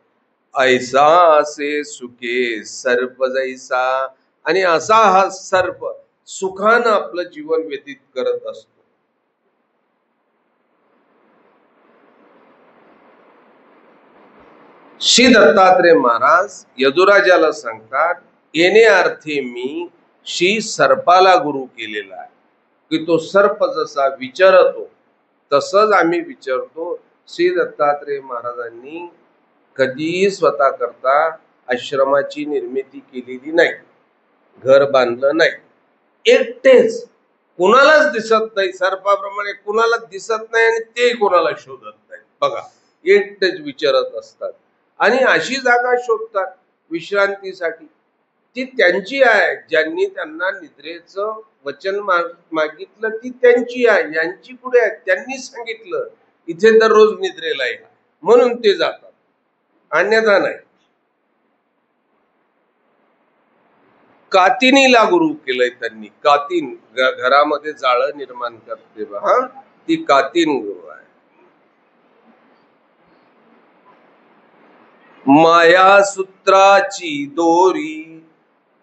ऐसा से सुखे सर्प जैसा, आणि असा हा सर्प सुखानं आपलं जीवन व्यतीत करत असतो. श्री दत्तात्रय महाराज यदुराजाला सांगतात, येण्याअर्थी मी श्री सर्पाला गुरु केलेला आहे, की तो सर्प जसा विचारतो तसंच आम्ही विचारतो. श्री दत्तात्रय महाराजांनी कधीही स्वतः करता आश्रमाची निर्मिती केलेली नाही, घर बांधलं नाही, एकटेच, कुणालाच दिसत नाही, सर्पाप्रमाणे कुणाला दिसत नाही आणि ते कोणाला शोधत नाही. बघा, एकटेच विचारत असतात आणि अशी जागा शोधतात विश्रांतीसाठी, ती त्यांची आहे. ज्यांनी त्यांना निद्रेचं वचन मागितलं ती त्यांची आहे, यांची कुठे आहे? त्यांनी सांगितलं इथे दररोज निद्रेला या, म्हणून ते जातात, अन्यथा नाही. कातिनीला गुरु केलंय त्यांनी. कातीन घरामध्ये जाळं निर्माण करते हा, ती कातीन गुरु आहे. माया सूत्राची दोरी,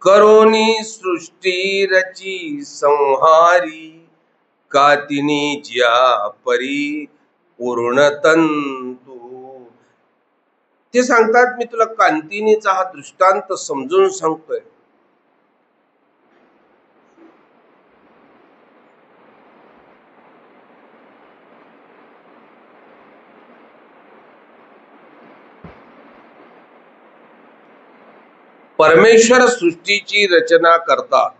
करोनी सृष्टी रची संहारी, कातिनी ज्या परी पूर्णतंतू. ते सांगतात, मी तुला कांतिनीचा हा दृष्टांत समजून सांगतोय. परमेश्वर सृष्टीची रचना करतात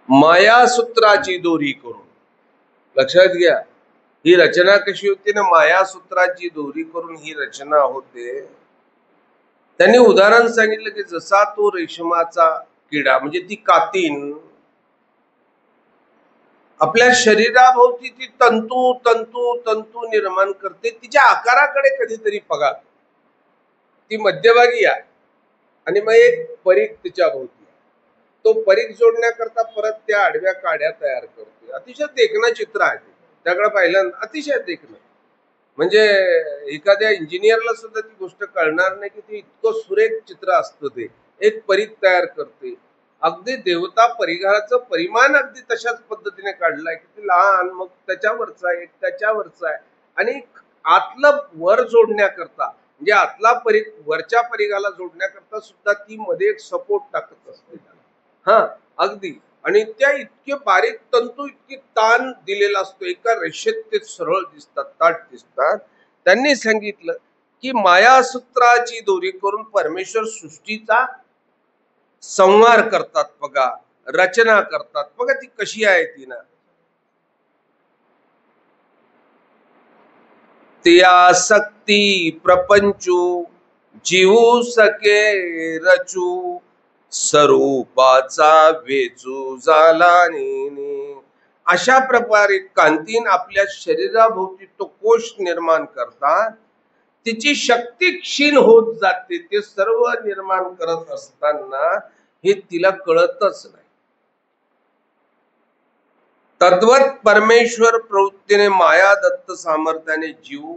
मायासूत्राची दोरी करून. लक्षात घ्या, ही रचना कशी होती ना, मायासूत्राची दोरी करून ही रचना होते. त्यांनी उदाहरण सांगितलं की जसा तो रेशमाचा किडा म्हणजे ती कातीन आपल्या शरीराभोवती ती तंतू तंतू तंतू निर्माण करते, तिच्या आकाराकडे कधीतरी बघा, ती मध्यभागी आहे आणि मग एक परीघ तिच्या भोवती, तो परीघ जोडण्याकरता परत त्या आडव्या काड्या तयार करते. अतिशय देखणं चित्र आहे, त्याकडे पाहिलं अतिशय देखणं, म्हणजे एखाद्या इंजिनियरला सुद्धा ती गोष्ट कळणार नाही की ते इतकं सुरेख चित्र असतं. ते एक परीघ तयार करते, अगदी देवता परिघाचं परिमाण अगदी तशाच पद्धतीने काढलाय की ते लहान, मग त्याच्यावरचा आहे, त्याच्यावरचा आहे, आणि आतलं वर जोडण्याकरता म्हणजे आतला परीघ वरच्या परिघाला जोडण्याकरता सुद्धा ती मध्ये एक सपोर्ट टाकत असते हा, अगदी. आणि त्या इतके बारीक तंतू, इतकी ताण दिलेला असतो, एका रेषेत ते सरळ दिसतात, ताट दिसतात. त्यांनी सांगितलं की मायासूत्राची दोरी करून परमेश्वर सृष्टीचा संहार करतात बघा, रचना करतात बघा. ती कशी आहे ती ना, त्या शक्ती प्रपंचू जीवू सके रचू, स्वरूपाचा वेचू झाला नेने. अशा प्रकारे कांतीन आपल्या शरीराभोवती तो कोश निर्माण करतात, तिची शक्ती क्षीण होत जाते. ते सर्व निर्माण करत असताना हे तिला कळतच नाही. तद्वत परमेश्वर प्रवृत्तीने माया दत्त सामर्थ्याने जीव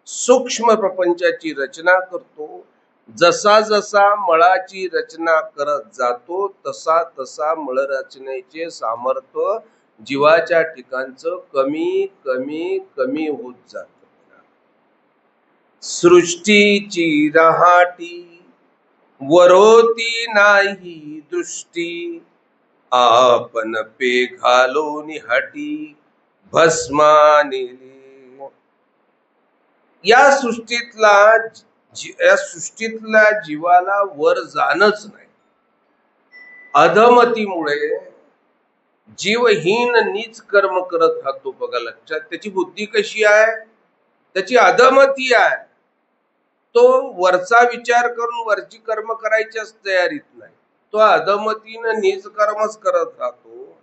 सूक्ष्म प्रपंचाची रचना करतो. जसा जसा मळाची रचना करत जातो तसा तसा मळ रचनेचे सामर्थ्य जीवाच्या ठिकाणचं कमी कमी कमी होत जात. सृष्टीची रहाटी वरोती नाही दृष्टी, आपण पे घालोनी हटी भस्मा नेले. या सृष्टीतल्या जीवाला वर जाणंच नाही. अधमतीमुळे जीवहीन नीच कर्म करत राहतो. बघा लक्षात, त्याची बुद्धी कशी आहे, त्याची अधमती आहे. तो वरचा विचार करून वरची कर्म करायच्याच तयारीत नाही. तो अधमतीनं नीच कर्मच करत राहतो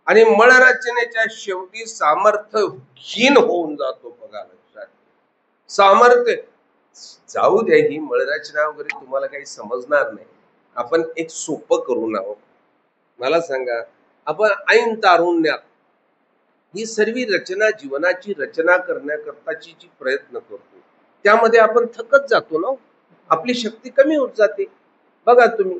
आणि मळ रचनेच्या शेवटी सामर्थ्यहीन होऊन जातो. बघा लक्षात, सामर्थ्य जाऊ द्या, ही मळरचना वगैरे तुम्हाला काही समजणार नाही. आपण एक सोपं करू आहोत. मला सांगा, आपण ऐन तारुण्यात ही सर्व रचना, जीवनाची रचना करण्याकरताची जी प्रयत्न करतो, त्यामध्ये आपण थकत जातो ना, आपली शक्ती कमी होत जाते. बघा तुम्ही,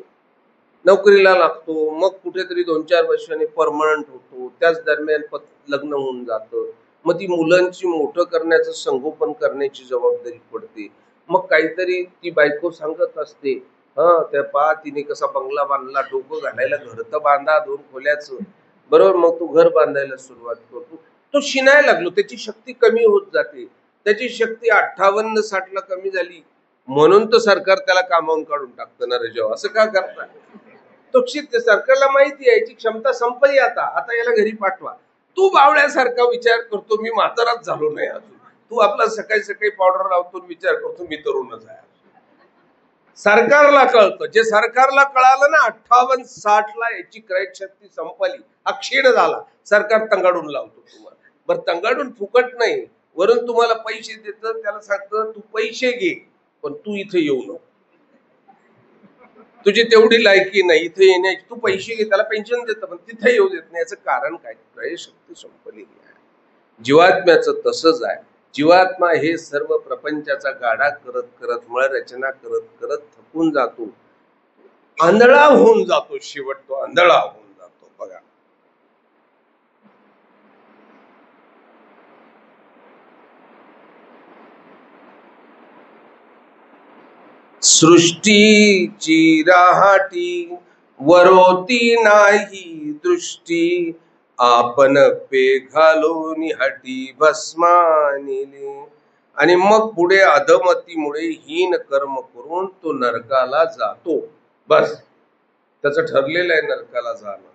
नोकरीला लागतो, मग कुठेतरी 2-4 वर्षांनी परमनंट होतो, त्याच दरम्यान लग्न होऊन जातं, मग ती मुलांची मोठं करण्याचं संगोपन करण्याची जबाबदारी पडते. मग काहीतरी ती बायको सांगत असते, त्या तिने कसा बंगला बांधला, डोकं घालायला घर तर बांधा 2 खोल्याचं, बरोबर. मग तो घर बांधायला सुरुवात करतो, तो शिनायला लागलो, त्याची शक्ती कमी होत जाते. त्याची शक्ती 58-60ला कमी झाली म्हणून तर सरकार त्याला कामावून काढून टाकतं ना रे. जेव्हा असं का करतात, तो सरकारला माहिती आहे याची क्षमता संपली, आता याला घरी पाठवा. तू बावळ्यासारखा विचार करतो मी म्हाताराच झालो नाही अजून, तू आपला सकाळी सकाळी पावडर लावतो, विचार करतो मी तरुणच आहे. सरकारला कळतं, जे सरकारला कळालं ना 58-60ला याची क्रय शक्ती संपली, हा क्षीण झाला, सरकार तंगाडून लावतो तुम्हाला. बरं, तंगाडून फुकट नाही, वरून तुम्हाला पैसे देतं, त्याला सांगतं तू पैसे घे पण तू इथे येऊ नको, तुझी तेवढी लायकी नाही इथे येण्याची, तू पैसे घे, त्याला पेन्शन देतं पण तिथे येऊ देत नाही. याचं कारण काय, क्रय शक्ती संपलेली आहे. जीवात्म्याचं तसंच आहे. जीवात्मा हे सर्व प्रपंचाचा गाडा करत करत, मळ रचना करत करत थकून जातो, आंधळा होऊन जातो. शेवट तो आंधळा होऊन जातो. बघा, सृष्टीची राहाटी वरोती नाही दृष्टी, आपण पे घालून हटी भस्मानिले. आणि मग पुढे अधमतीमुळे हीन कर्म करून तो नरकाला जातो. बस, त्याचं ठरलेलं आहे नरकाला जाणं.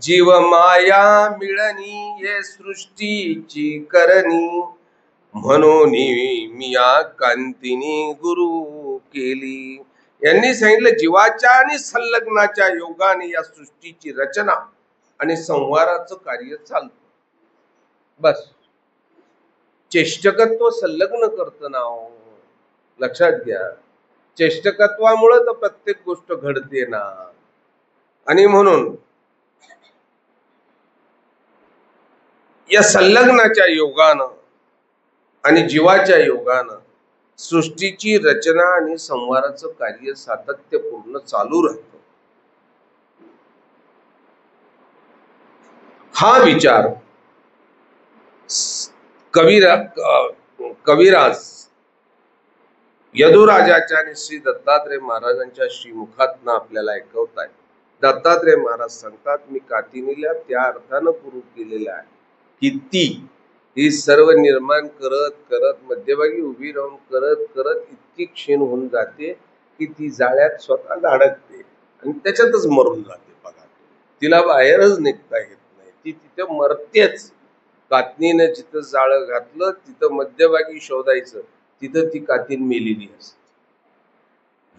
जीव माया मिळणी ये सृष्टीची करणी, म्हणून मिया कांतिनी गुरु केली. यांनी सांगितलं, जीवाच्या आणि संलग्नाच्या योगाने या सृष्टीची रचना आणि संहाराचं कार्य चालतं. बस, चेष्टकत्व संलग्न करतं ना, लक्षात घ्या. चेष्टकत्वामुळे तर प्रत्येक गोष्ट घडते ना. आणि म्हणून या संलग्नाच्या योगानं आणि जीवाच्या योगानं सृष्टीची रचना आणि संहाराचं कार्य सातत्यपूर्ण चालू राहतं. हा विचार कविराज यदुराजाच्या आणि श्री दत्तात्रय महाराजांच्या श्रीमुखातनं आपल्याला ऐकवताय. दत्तात्रय महाराज सांगतात, मी कातिनीला त्या अर्थानं गुरु केलेला आहे की ती ही सर्व निर्माण करत करत मध्यभागी उभी राहून करत करत इतकी क्षीण होऊन जाते की ती जाळ्यात स्वतः अडकते आणि त्याच्यातच मरून जाते. बघा, तिला बाहेरच निघता येत नाही, ती तिथे मरतेच. कातनीने जिथं जाळं घातलं तिथं मध्यभागी शोधायचं, तिथं ती कातीन मेलेली असते.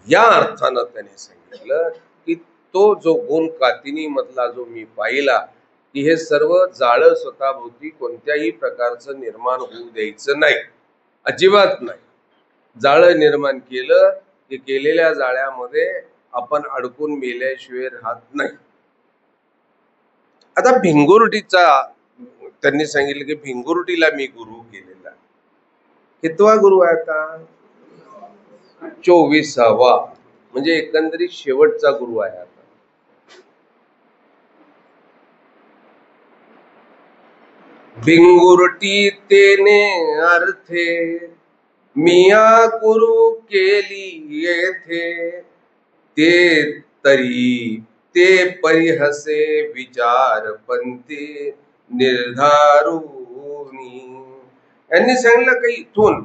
या अर्थानं त्याने सांगितलं की तो जो गुण कातिनी मधला जो मी पाहिला की हे सर्व जाळं स्वतःभोवती कोणत्याही प्रकारचं निर्माण होऊ द्यायचं नाही, अजिबात नाही. जाळं निर्माण केलं की केलेल्या जाळ्यामध्ये आपण अडकून मेल्याशिवाय राहत नाही. आता भिंगुरटीचा त्यांनी सांगितलं की भिंगुरटीला मी गुरु केलेला. कितवा गुरु आहे आता? 24वा, म्हणजे एकंदरीत शेवटचा गुरु आहे आता. भिंगुरटी तेने अर्थे मिया गुरु केली येथे, ते तरी ते परिहसे विचार पंते निर्धारुनी. यांनी सांगितलं की इथून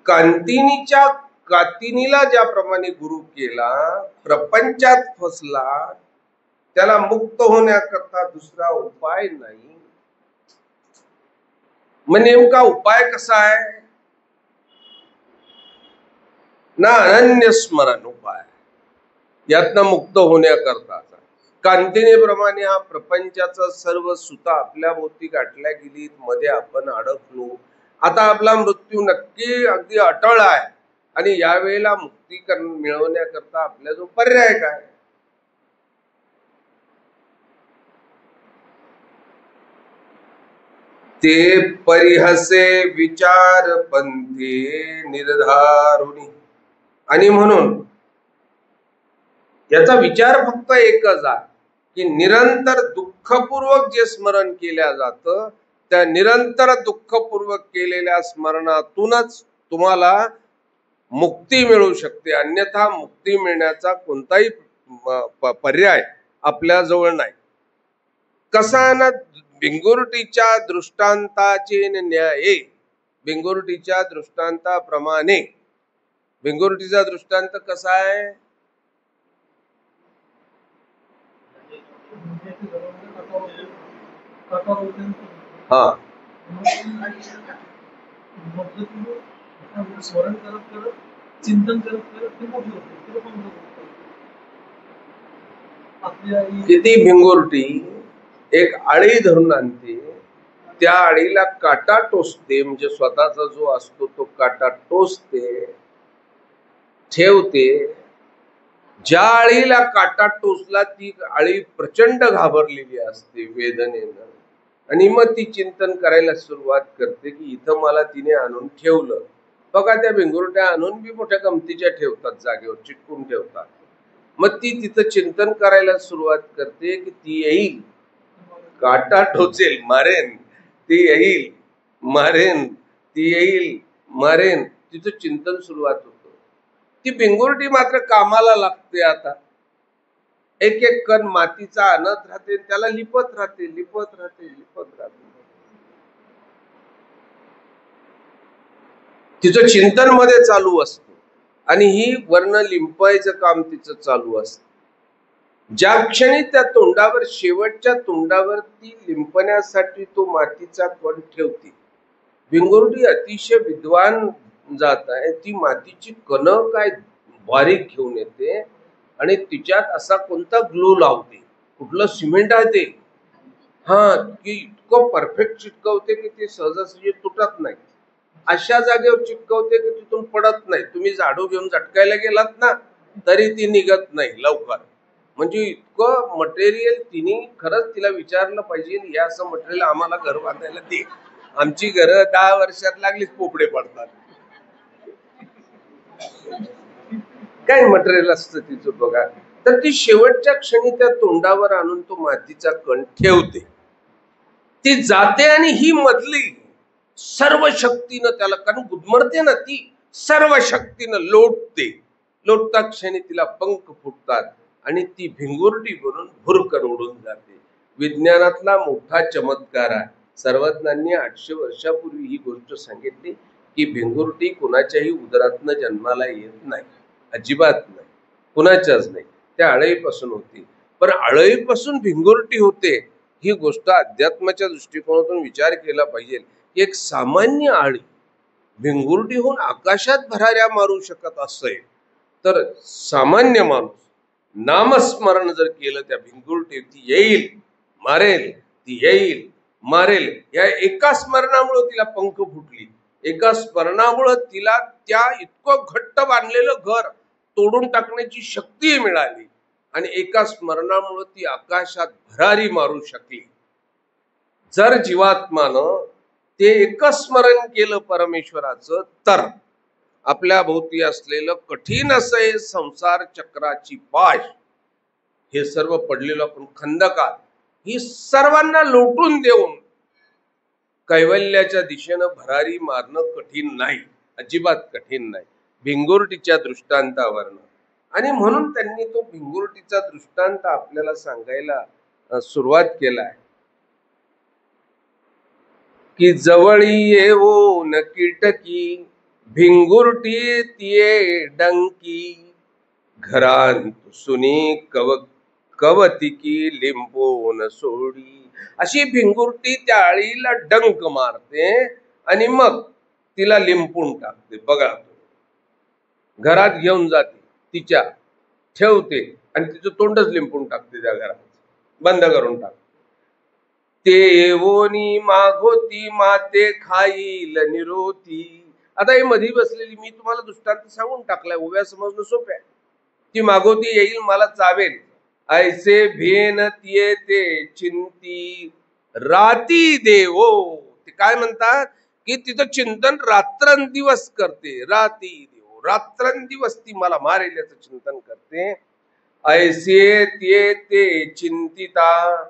कांतिनीच्या कातिनीला ज्याप्रमाणे गुरु केला, प्रपंचात फसला, त्याला मुक्त होण्याकरता दुसरा उपाय नाही. मग नेमका उपाय कसा आहे? ना अनन्य स्मरण उपाय, यातनं मुक्त होण्याकरता. कांतिनीप्रमाणे हा प्रपंचाचं सर्व सुता आपल्या भोवती गाठल्या गेली, मध्ये आपण अडकलो. आता आपला मृत्यू नक्की अगदी अटळ आहे, आणि यावेळेला मुक्ती मिळवण्याकरता आपला जो पर्याय काय? ते परिहसे विचार पंथे निर्धारुनी. आणि म्हणून याचा विचार फक्त एकच आहे की निरंतर दुःखपूर्वक जे स्मरण केल्या जातं, त्या निरंतर दुःखपूर्वक केलेल्या स्मरणातूनच तुम्हाला मुक्ती मिळू शकते. अन्यथा मुक्ती मिळण्याचा कोणताही पर्याय आपल्या जवळ नाही. कसा ना भिंगुरटीच्या दृष्टांताचे न्याय, भिंगुरटीच्या दृष्टांताप्रमाणे. भिंगुरटीचा दृष्टांत कसा आहे? हा, स्मरण करत करत, चिंतन करत करत किती भिंगुरटी एक आळी धरून आणते, त्या आळीला काटा टोचते, म्हणजे स्वतःचा जो असतो तो काटा टोचते, ठेवते. ज्या आळीला काटा टोचला ती आळी प्रचंड घाबरलेली असते वेदनेनं, आणि मग ती चिंतन करायला सुरुवात करते की इथं मला तिने आणून ठेवलं. बघा, त्या भिंगुरट्या आणून बी मोठ्या गमतीच्या ठेवतात, जागेवर चिटकून ठेवतात. मग ती तिथं चिंतन करायला सुरुवात करते की ती येईल, काटा टोचेल, मारेन, ती येईल, मारेन, ती येईल, मारेन. तिचं चिंतन सुरुवात होतं. ती भिंगुरटी मात्र कामाला लागते. आता एक एक कण मातीचा आणत राहते, त्याला लिपत राहते, लिपत राहते, लिपत राहते. तिचं चिंतन मध्ये चालू असतं, आणि ही वर्ण लिंपायचं काम तिचं चालू असतं. ज्या क्षणी त्या तोंडावर, शेवटच्या तोंडावर ती लिंपण्यासाठी तो मातीचा कण ठेवते, भिंगुरटी अतिशय विद्वान जात आहे. ती मातीची कण काय बारीक घेऊन येते, आणि तिच्यात असा कोणता ग्लू लावते, कुठलं सिमेंट आहे ते, हा, की इतकं परफेक्ट चिटकवते की ते सहजासहजी तुटत नाही. अशा जागेवर चिटकवते की तिथून पडत नाही. तुम्ही झाडू घेऊन झटकायला गेलात ना तरी ती निघत नाही लवकर. म्हणजे इतकं मटेरियल तिने, खरंच तिला विचारलं पाहिजे, या असं मटेरियल आम्हाला घर बांधायला दे. आमची घरं 10 वर्षात लागलीच पोपडे पडतात. काय मटेरियल असतं तिचं बघा. तर ती शेवटच्या क्षणी त्या तोंडावर आणून तो मातीचा कण ठेवते, ती जाते, आणि ही मधली सर्व शक्तीनं त्याला, कारण गुदमरते ना ती, सर्व शक्तीनं लोटते. लोटता क्षणी तिला पंख फुटतात, आणि ती भिंगुरटी बनून भुरकन उडून जाते. विज्ञानातला मोठा चमत्कार आहे. सर्वज्ञांनी 800 वर्षापूर्वी ही गोष्ट सांगितली की भिंगुरटी कुणाच्याही उदरातनं जन्माला येत नाही, अजिबात नाही, कुणाच्याच नाही. त्या आळईपासून होती. पण आळईपासून भिंगुरटी होते ही गोष्ट अध्यात्माच्या दृष्टिकोनातून विचार केला पाहिजे. एक सामान्य आळी भिंगुरटीहून आकाशात भराऱ्या मारू शकत असेल, तर सामान्य माणूस नामस्मरण जर केलं, त्या भिंगुरटी ती येईल, मारेल, ती येईल, मारेल. या एका स्मरणामुळे तिला पंख फुटली. एका स्मरणामुळे तिला त्या इतकं घट्ट बांधलेलं घर तोडून टाकण्याची शक्ती मिळाली, आणि एका स्मरणामुळे ती आकाशात भरारी मारू शकली. जर जीवात्मानं ते एकच स्मरण केलं परमेश्वराचं, तर आपल्या भोवती असलेलं कठीण असं हे संसार चक्राची पाश, हे सर्व पडलेलं आपण खंदकात, ही सर्वांना लोटून देऊन कैवल्याच्या दिशेनं भरारी मारणं कठीण नाही, अजिबात कठीण नाही, भिंगुरटीच्या दृष्टांतावरनं. आणि म्हणून त्यांनी तो भिंगुरटीचा दृष्टांत आपल्याला सांगायला सुरुवात केलाय की जवळी येवो न कीटकी, भिंगुरटी तिये डंकी, घरांत सुनी कवतिकी लिंबून सोडी. अशी भिंगुरटी त्या आळीला डंक मारते आणि मग तिला लिंपून टाकते. बघा, घरात घेऊन जाते, तिच्या ठेवते आणि तिचं तोंडच लिंपून टाकते, त्या घरात बंद करून टाकते. ते ओनी मागोती माते खाईल निरोती. आता ही मधी बसलेली मी तुम्हाला दृष्टांत सांगून टाकलाय, उभ्या समजणं सोप्या. ती मागोती येईल मला चावेल, ऐसे भेन तिये ते चिंती राती देवो. ते काय म्हणतात की तिचं चिंतन रात्रंदिवस करते. राती देव, रात्रंदिवस ती मला मारेल याचं चिंतन करते. ऐसे ते चिंतिता,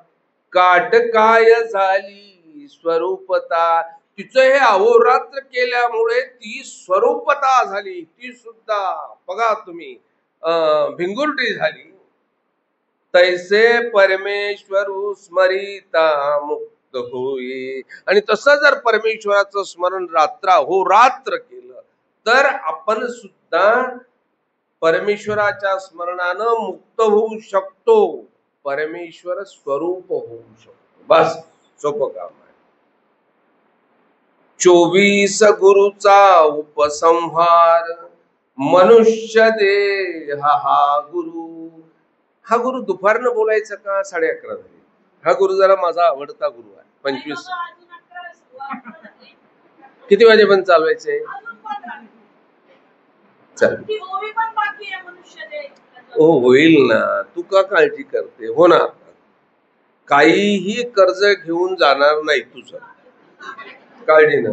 काट काय झाली स्वरूपता. तिचं हे अहोरात्र केल्यामुळे ती स्वरूपता झाली, ती सुद्धा बघा तुम्ही भिंगुरटी झाली. तैसे परमेश्वरू स्मरिता मुक्त होई. आणि तसं जर परमेश्वराचं स्मरण रात्र केलं तर आपण सुद्धा परमेश्वराच्या स्मरणानं मुक्त होऊ शकतो, परमेश्वर स्वरूप होऊ शकतो. बस सोपं काम आहे. 24 गुरुचा उपसंहार, मनुष्य देह हा गुरु. हा गुरु दुपारनं बोलायचं का 11:30 झाली? हा गुरु जरा माझा आवडता गुरु आहे. 25 किती वाजेपर्यंत चालवायचे? हो, होईल ना, तू का काळजी करते? होणार. काहीही कर्ज घेऊन जाणार नाही तुझं, काळजी न.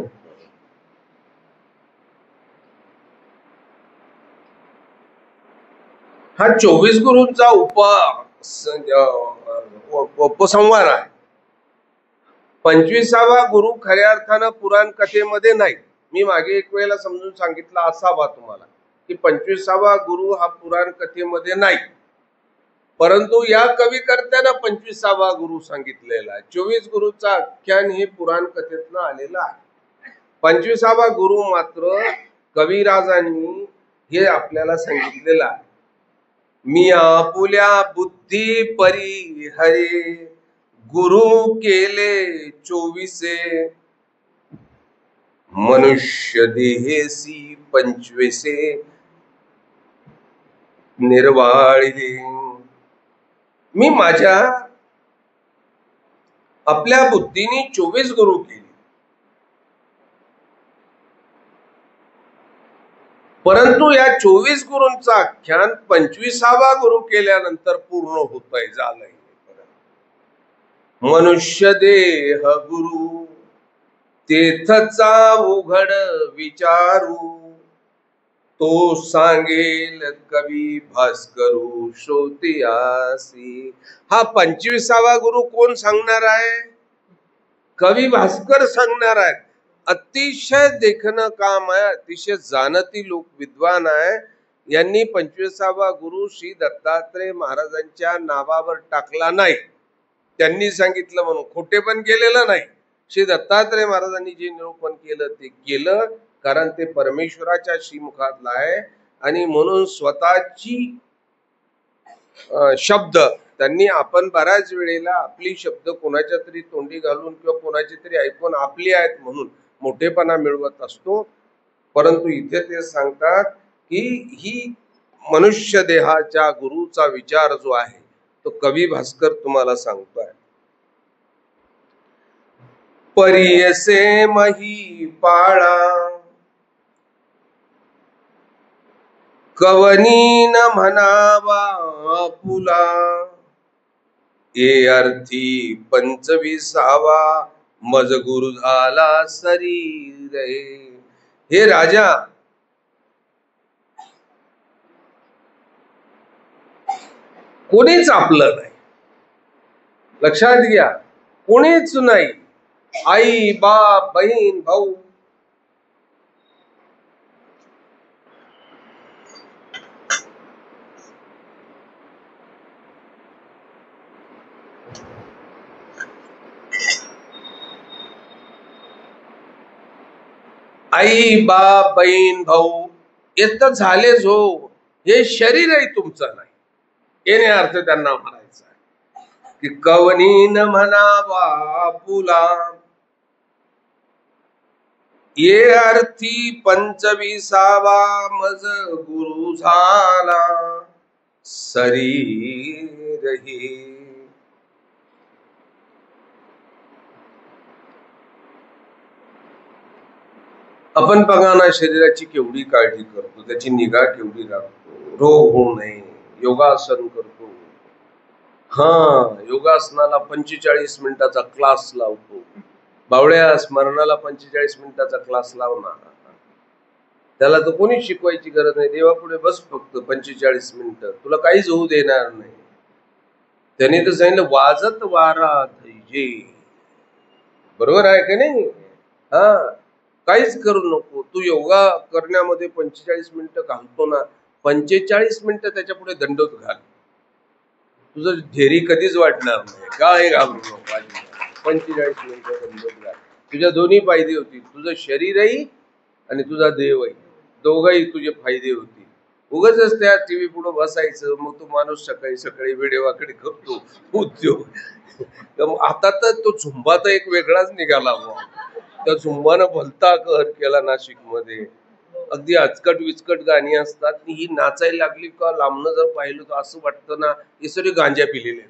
हा 24 गुरूंचा उपसंहार आहे. 25वा गुरु खऱ्या अर्थानं पुराण कथेमध्ये नाही. मी मागे एक वेळेला समजून सांगितलं असावा तुम्हाला की 25वा गुरु हा पुराण कथेमध्ये नाही, परंतु या कविकर्त्यानं 25वा गुरु सांगितलेला आहे. 24 गुरुचा आख्यान हे पुराण कथेतनं आलेलं आहे. 25वा गुरु मात्र कविराजांनी हे आपल्याला सांगितलेलं आहे. मी आपुल्या बुद्धी परी हरे, गुरु केले 24, मनुष्य देहेसी 25 निर्वाळिले. मी माझ्या आपल्या बुद्धीने 24 गुरु केले, परंतु या 24 गुरूंचं आख्यान 25वा गुरु केल्यानंतर पूर्ण होतंय, झालंय. मनुष्य देह गुरु तेथचा उघड विचारू, तो सांगेल कवी भास्करू श्रोत्यासी. हा 25वा गुरु कोण सांगणार आहे? कवी भास्कर सांगणार आहेत. अतिशय देखणं काम आहे, अतिशय जाणती लोक, विद्वान आहे. यांनी 25वा गुरु श्री दत्तात्रय महाराजांच्या नावावर टाकला नाही, त्यांनी सांगितलं म्हणून खोटे पण केलेलं नाही. श्री दत्तात्रय महाराजांनी जे निरूपण केलं ते केलं, कारण ते परमेश्वराच्या श्रीमुखातलं आहे. आणि म्हणून स्वतःची शब्द त्यांनी, आपण बऱ्याच वेळेला आपली शब्द कोणाच्या तरी तोंडी घालून किंवा कोणाची तरी ऐकून आपली आहेत म्हणून मोठेपणा मिळवत असतो, परंतु इथे ते सांगतात की ही मनुष्य देहाच्या गुरुचा विचार जो आहे तो कवी भास्कर तुम्हाला सांगतोय. परियसे मही पाळा, कवनी न म्हणावा पुला, ये अर्थी 25वा मज गुरु झाला शरीर. हे राजा, कोणीच आपलं नाही, लक्षात घ्या, कोणीच नाही. आई बाप बहीण भाऊ आई बाप बहीण भाऊ हे तर झालेच हो. हे शरीरही तुमचं नाही. येणे अर्थ त्यांना म्हणायचा की कवनी न म्हणावा पुला ये अर्थी 25वा मज गुरु झाला शरीर ही. आपण बघा ना, शरीराची केवढी काळजी करतो, त्याची निगा केवढी राखतो, रोग होऊ नये योगासन करतो. योगासनाला 45 मिनिटाचा क्लास लावतो. बावळ्या स्मरणाला 45 मिनिटाचा क्लास लावणार. त्याला तर कोणी शिकवायची गरज नाही. देवापुढे बस फक्त 45 मिनिटं, तुला काहीच होऊ देणार नाही. त्याने तर सांगितलं वाजत वारा धैजे. बरोबर आहे का नाही? काहीच करू नको. तू योगा करण्यामध्ये 45 मिनिटं घालतो ना, 45 मिनिटं त्याच्या पुढे दंडोत घाल. तुझं ढेरी कधीच वाटणार नाही. काय घालू नको. 45 मिनिटं दंडोत घाल. तुझ्या दोन्ही फायदे होतील, तुझं शरीरही आणि तुझा देवही, दोघही तुझे फायदे होतील. उगाच त्या टीव्ही पुढे बसायचं, मग तो माणूस सकाळी सकाळी वेडेवाकडे करतो उद्योग. आता तर तो झुंबा तर एक वेगळाच निघाला. त्या झुंबानं भलता कहर केला नाशिक मध्ये. अगदी अचकट विचकट गाणी असतात. ही नाचायला लागली का लांबनं जर पाहिलं तर असं वाटतं ना हे सगळे गांजा पिलेले.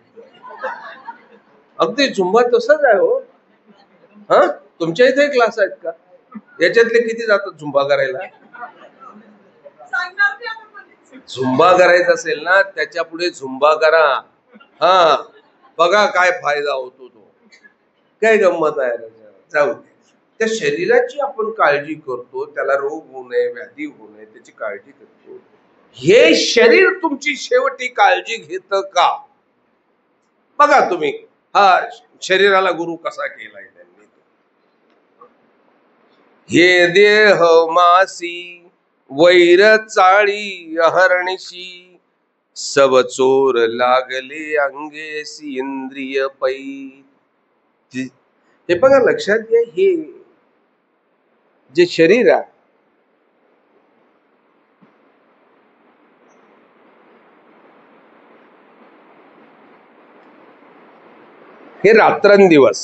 अगदी झुंबा तसंच आहे हो. तुमच्या इथे क्लास आहेत का? याच्यातले किती जातात झुंबा करायला? झुंबा करायचा असेल ना, त्याच्या पुढे झुंबा करा. बघा काय फायदा होतो तो. काय गंमत आहे. जाऊ दे. त्या शरीराची आपण काळजी करतो, त्याला रोग होऊ नये, व्याधी होऊ नये त्याची काळजी करतो. हे शरीर तुमची शेवटी काळजी घेत का? बघा तुम्ही शरीराला गुरु कसा केलाय त्यांनी. हे देह मासी वैर चाळी अहर्निशी सब चोर लागले अंगेसी इंद्रिय पै. हे बघा लक्षात घ्या, हे जे शरीर आहे हे रात्रंदिवस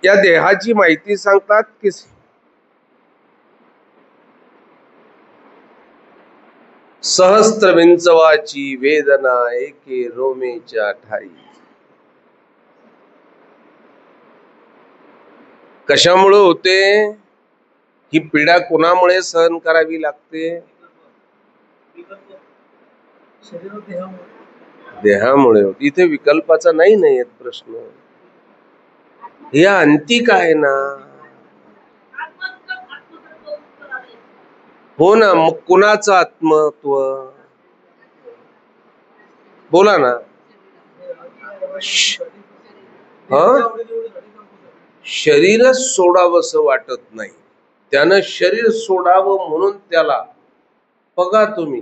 या देहाची माहिती सांगतात की सहस्त्र विंचवाची वेदना एके रोमेच्या ठाई. कशामुळे होते ही पीडा? कोणामुळे सहन करावी लागते? देहामुळे होते. इथे विकल्पाचा नाही येत प्रश्न. या अंतिक आहे ना. हो ना, मग कुणाचं आत्मत्व? बोला ना. शरीरच सोडावंसं वाटत नाही. त्यानं शरीर सोडावं म्हणून त्याला बघा तुम्ही.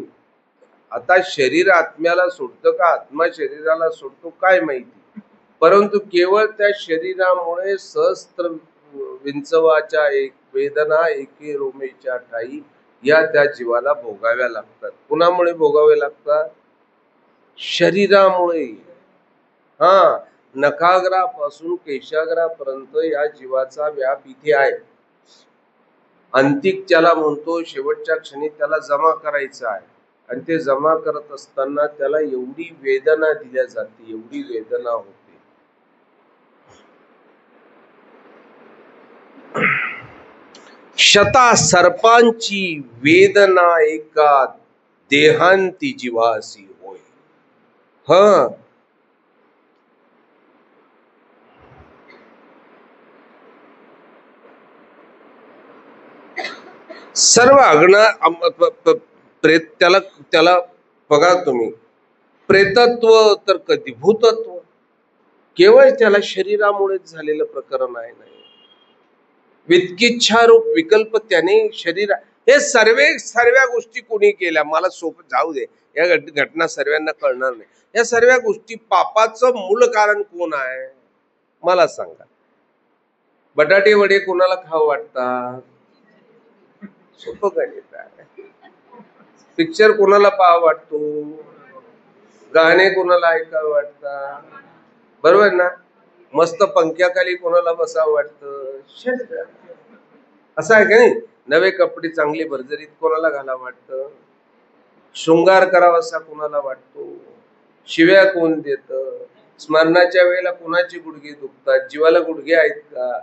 आता शरीर आत्म्याला सोडतं का आत्मा शरीराला सोडतो काय माहिती, परंतु केवळ त्या शरीरामुळे सहस्त्र विंचवाच्या एक वेदना एके रोमेच्या ठाई या त्या जीवाला भोगाव्या लागतात. कुणामुळे भोगावे लागतात? शरीरामुळे. नखाग्रापासून केशाग्रापर्यंत या जीवाचा व्याप इथे आहे. अंतिक त्याला म्हणतो, शेवटच्या क्षणी त्याला जमा करायचं आहे. आणि ते जमा करत असताना त्याला एवढी वेदना दिल्या जाते, एवढी वेदना होते. शता सर्पांची वेदना एका देहांती जीवासी होय. सर्व प्रेत त्याला बघा तुम्ही. प्रेतत्व तर कधी भूतत्व केवळ त्याला शरीरामुळेच झालेलं प्रकरण आहे. नाही वित्किच्छारूप विकल्प त्याने शरीर. हे सर्व गोष्टी कोणी केल्या? मला सोपं जाऊ दे, या घटना सर्वांना कळणार नाही. या सर्व गोष्टी पापाचं मूळ कारण कोण आहे मला सांगा बटाटे वडे कोणाला खावं वाटतात? सोपं गणित आहे. पिक्चर कोणाला पाहावं वाटतो? गाणे कोणाला ऐकावं वाटतात? बरोबर ना? मस्त पंख्याखाली कोणाला बसावं वाटतं? शरीर. असं आहे का नाही? नवे कपडे चांगले भरजरीत कोणाला घालावं वाटतं? शृंगार करावासा कोणाला वाटतो? शिव्या कोण देत? स्मरणाच्या वेळेला कोणाचे गुडघे दुखतात? जीवाला गुडघे आहेत का?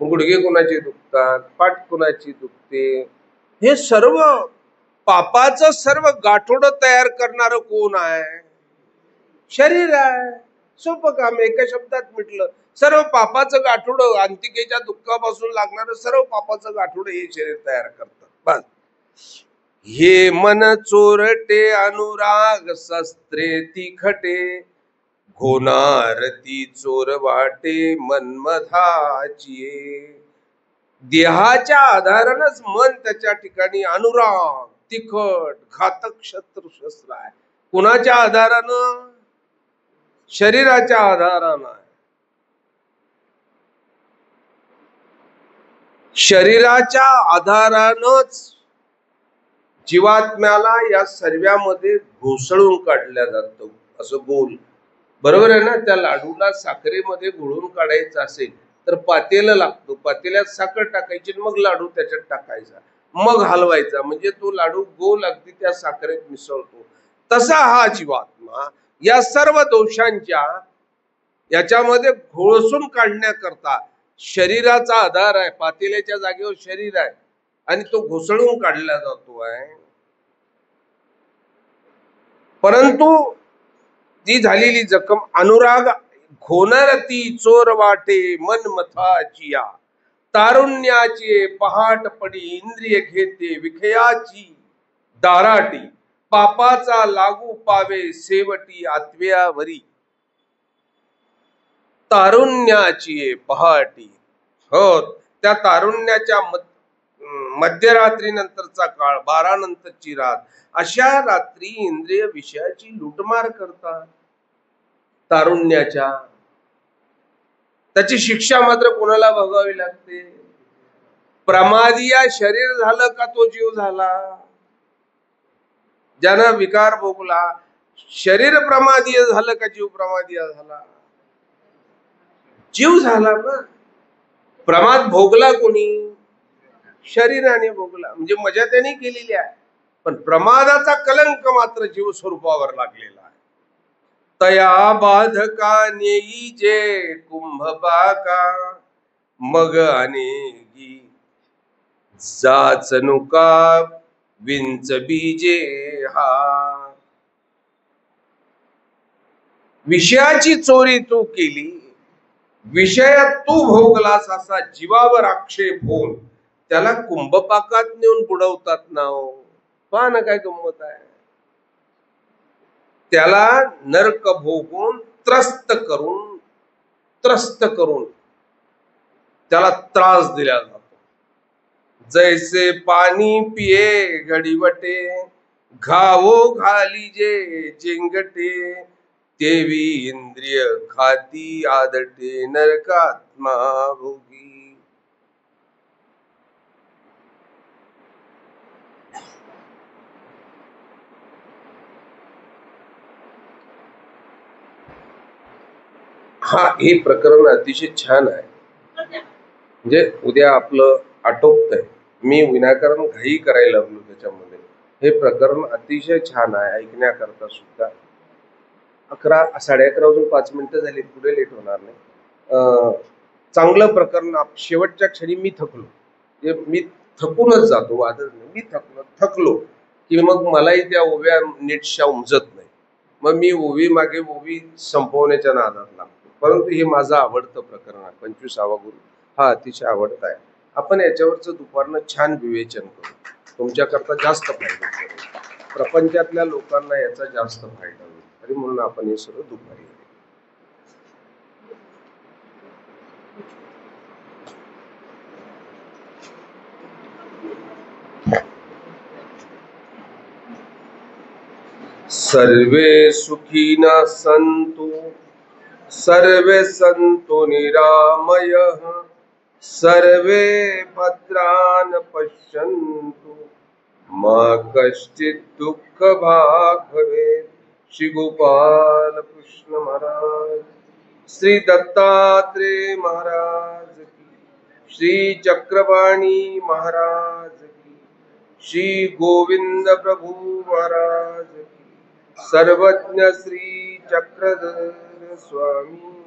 गुडघे कोणाचे दुखतात? पाठ कोणाची दुखते? हे सर्व पापाचं सर्व गाठोडं तयार करणारं कोण आहे? शरीर आहे. सोपं काम, एका शब्दात म्हटलं. सर्व पापाचं गाठोडं, अंतिकेच्या दुःखापासून लागणारं सर्व पापाचं गाठोडं हे शरीर तयार करतात. बस. हे मन चोरटे अनुराग शस्त्रे तिखटे, होणार ती चोर वाटे मनमधाची. देहाच्या आधारानच मन त्याच्या ठिकाणी अनुराग तिखट घातक शस्त्र आहे. कुणाच्या आधारानं? शरीराच्या आधारानं. शरीराच्या आधारानच जीवात्म्याला या सर्वांमध्ये घोसळून काढल्या जातं. असं गोल, बरोबर आहे ना? त्या लाडूला साखरेमध्ये घोळून काढायचं असेल तर पातेलं लागतं. पातेल्यात साखर टाकायची, मग लाडू त्याच्यात टाकायचा, मग हलवायचा, म्हणजे तो लाडू गोल अगदी त्या साखरेत मिसळतो. तसा हा जीवात्मा या सर्व दोषांच्या याच्यामध्ये घोळसून काढण्याकरता शरीराचा आधार आहे. पातेल्याच्या जागेवर शरीर आहे आणि तो घोसळून काढला जातो आहे. परंतु ती झालेली जखम अनुराग घोणार ती चोर वाटे मन मथाचिया, तारुण्याची पहाट पडी इंद्रिय घेते विखयाची दाराटी, पापाचा लागू पावे सेवटी आत्व्यावरी. तारुण्याची पहाटी, हो, त्या तारुण्याच्या मध्यरात्री नंतरचा काळ, 12 नंतरची रात, अशा रात्री इंद्रिय विषयाची लुटमार करतात तारुण्याच्या. त्याची शिक्षा मात्र कोणाला भोगावी लागते? प्रमादिया शरीर झालं का तो जीव झाला? ज्यानं विकार भोगला, शरीर प्रमादीय झालं का जीव प्रमादीय झाला? जीव झाला ना. प्रमाद भोगला कोणी? शरीराने भोगला. म्हणजे मजा त्याने केलेली आहे, पण प्रमादाचा कलंक मात्र जीव स्वरूपावर लागलेला आहे. तया बाधका नेई जे कुंभपाका, मग अनेगी जाचनुका विंच बीजे हा. विषयाची चोरी तू केली, विषय तू भोगलास असा जीवावर आक्षेप होऊन त्याला कुंभपाकात नेऊन बुडवतात ना. पहा ना काय गंमत आहे. त्याला नरक भोगून त्रस्त करून त्याला त्रास दिला जातो. जैसे पाणी पिये घडीवटे, घावो घाली जे जेंगटे, तेवी इंद्रिय खाती आदटे नरकात्मा भोगी. हा, हे प्रकरण अतिशय छान आहे. म्हणजे उद्या आपलं आटोपतंय. मी विनाकारण घाई करायला लागलो त्याच्यामध्ये. हे प्रकरण अतिशय छान आहे ऐकण्याकरता सुद्धा. 11:30 वाजून 5 मिनिटं झाली, पुढे लेट होणार नाही. चांगलं प्रकरण. शेवटच्या क्षणी मी थकलो. मी थकूनच जातो, वादळ नाही, मी थकलो की मग मलाही त्या ओव्या नीटशा उमजत नाही. मग मी ओवी मागे ओवी संपवण्याच्या नादात लागतो. परंतु हे माझं आवडतं प्रकरण आहे. 25वा गुरु हा अतिशय आवडता आहे. आपण याच्यावरचं दुपारनं छान विवेचन करू. तुमच्याकरता जास्त फायदा करू. प्रपंचातल्या लोकांना याचा जास्त फायदा होईल. तरी म्हणून आपण हे सर्व दुपारी सर्वे सुखिनः सन्तु सर्वे सन्तु निरामयः सर्वे भद्रान् पश्यन्तु मा कश्चित् दुःखभाग् भवेत्। श्री गोपाल कृष्ण महाराज, श्री दत्तात्रेय महाराज की, श्री चक्रपाणी महाराज की, श्री गोविंद प्रभु महाराज की, सर्वज्ञ श्री चक्रधर स्वामी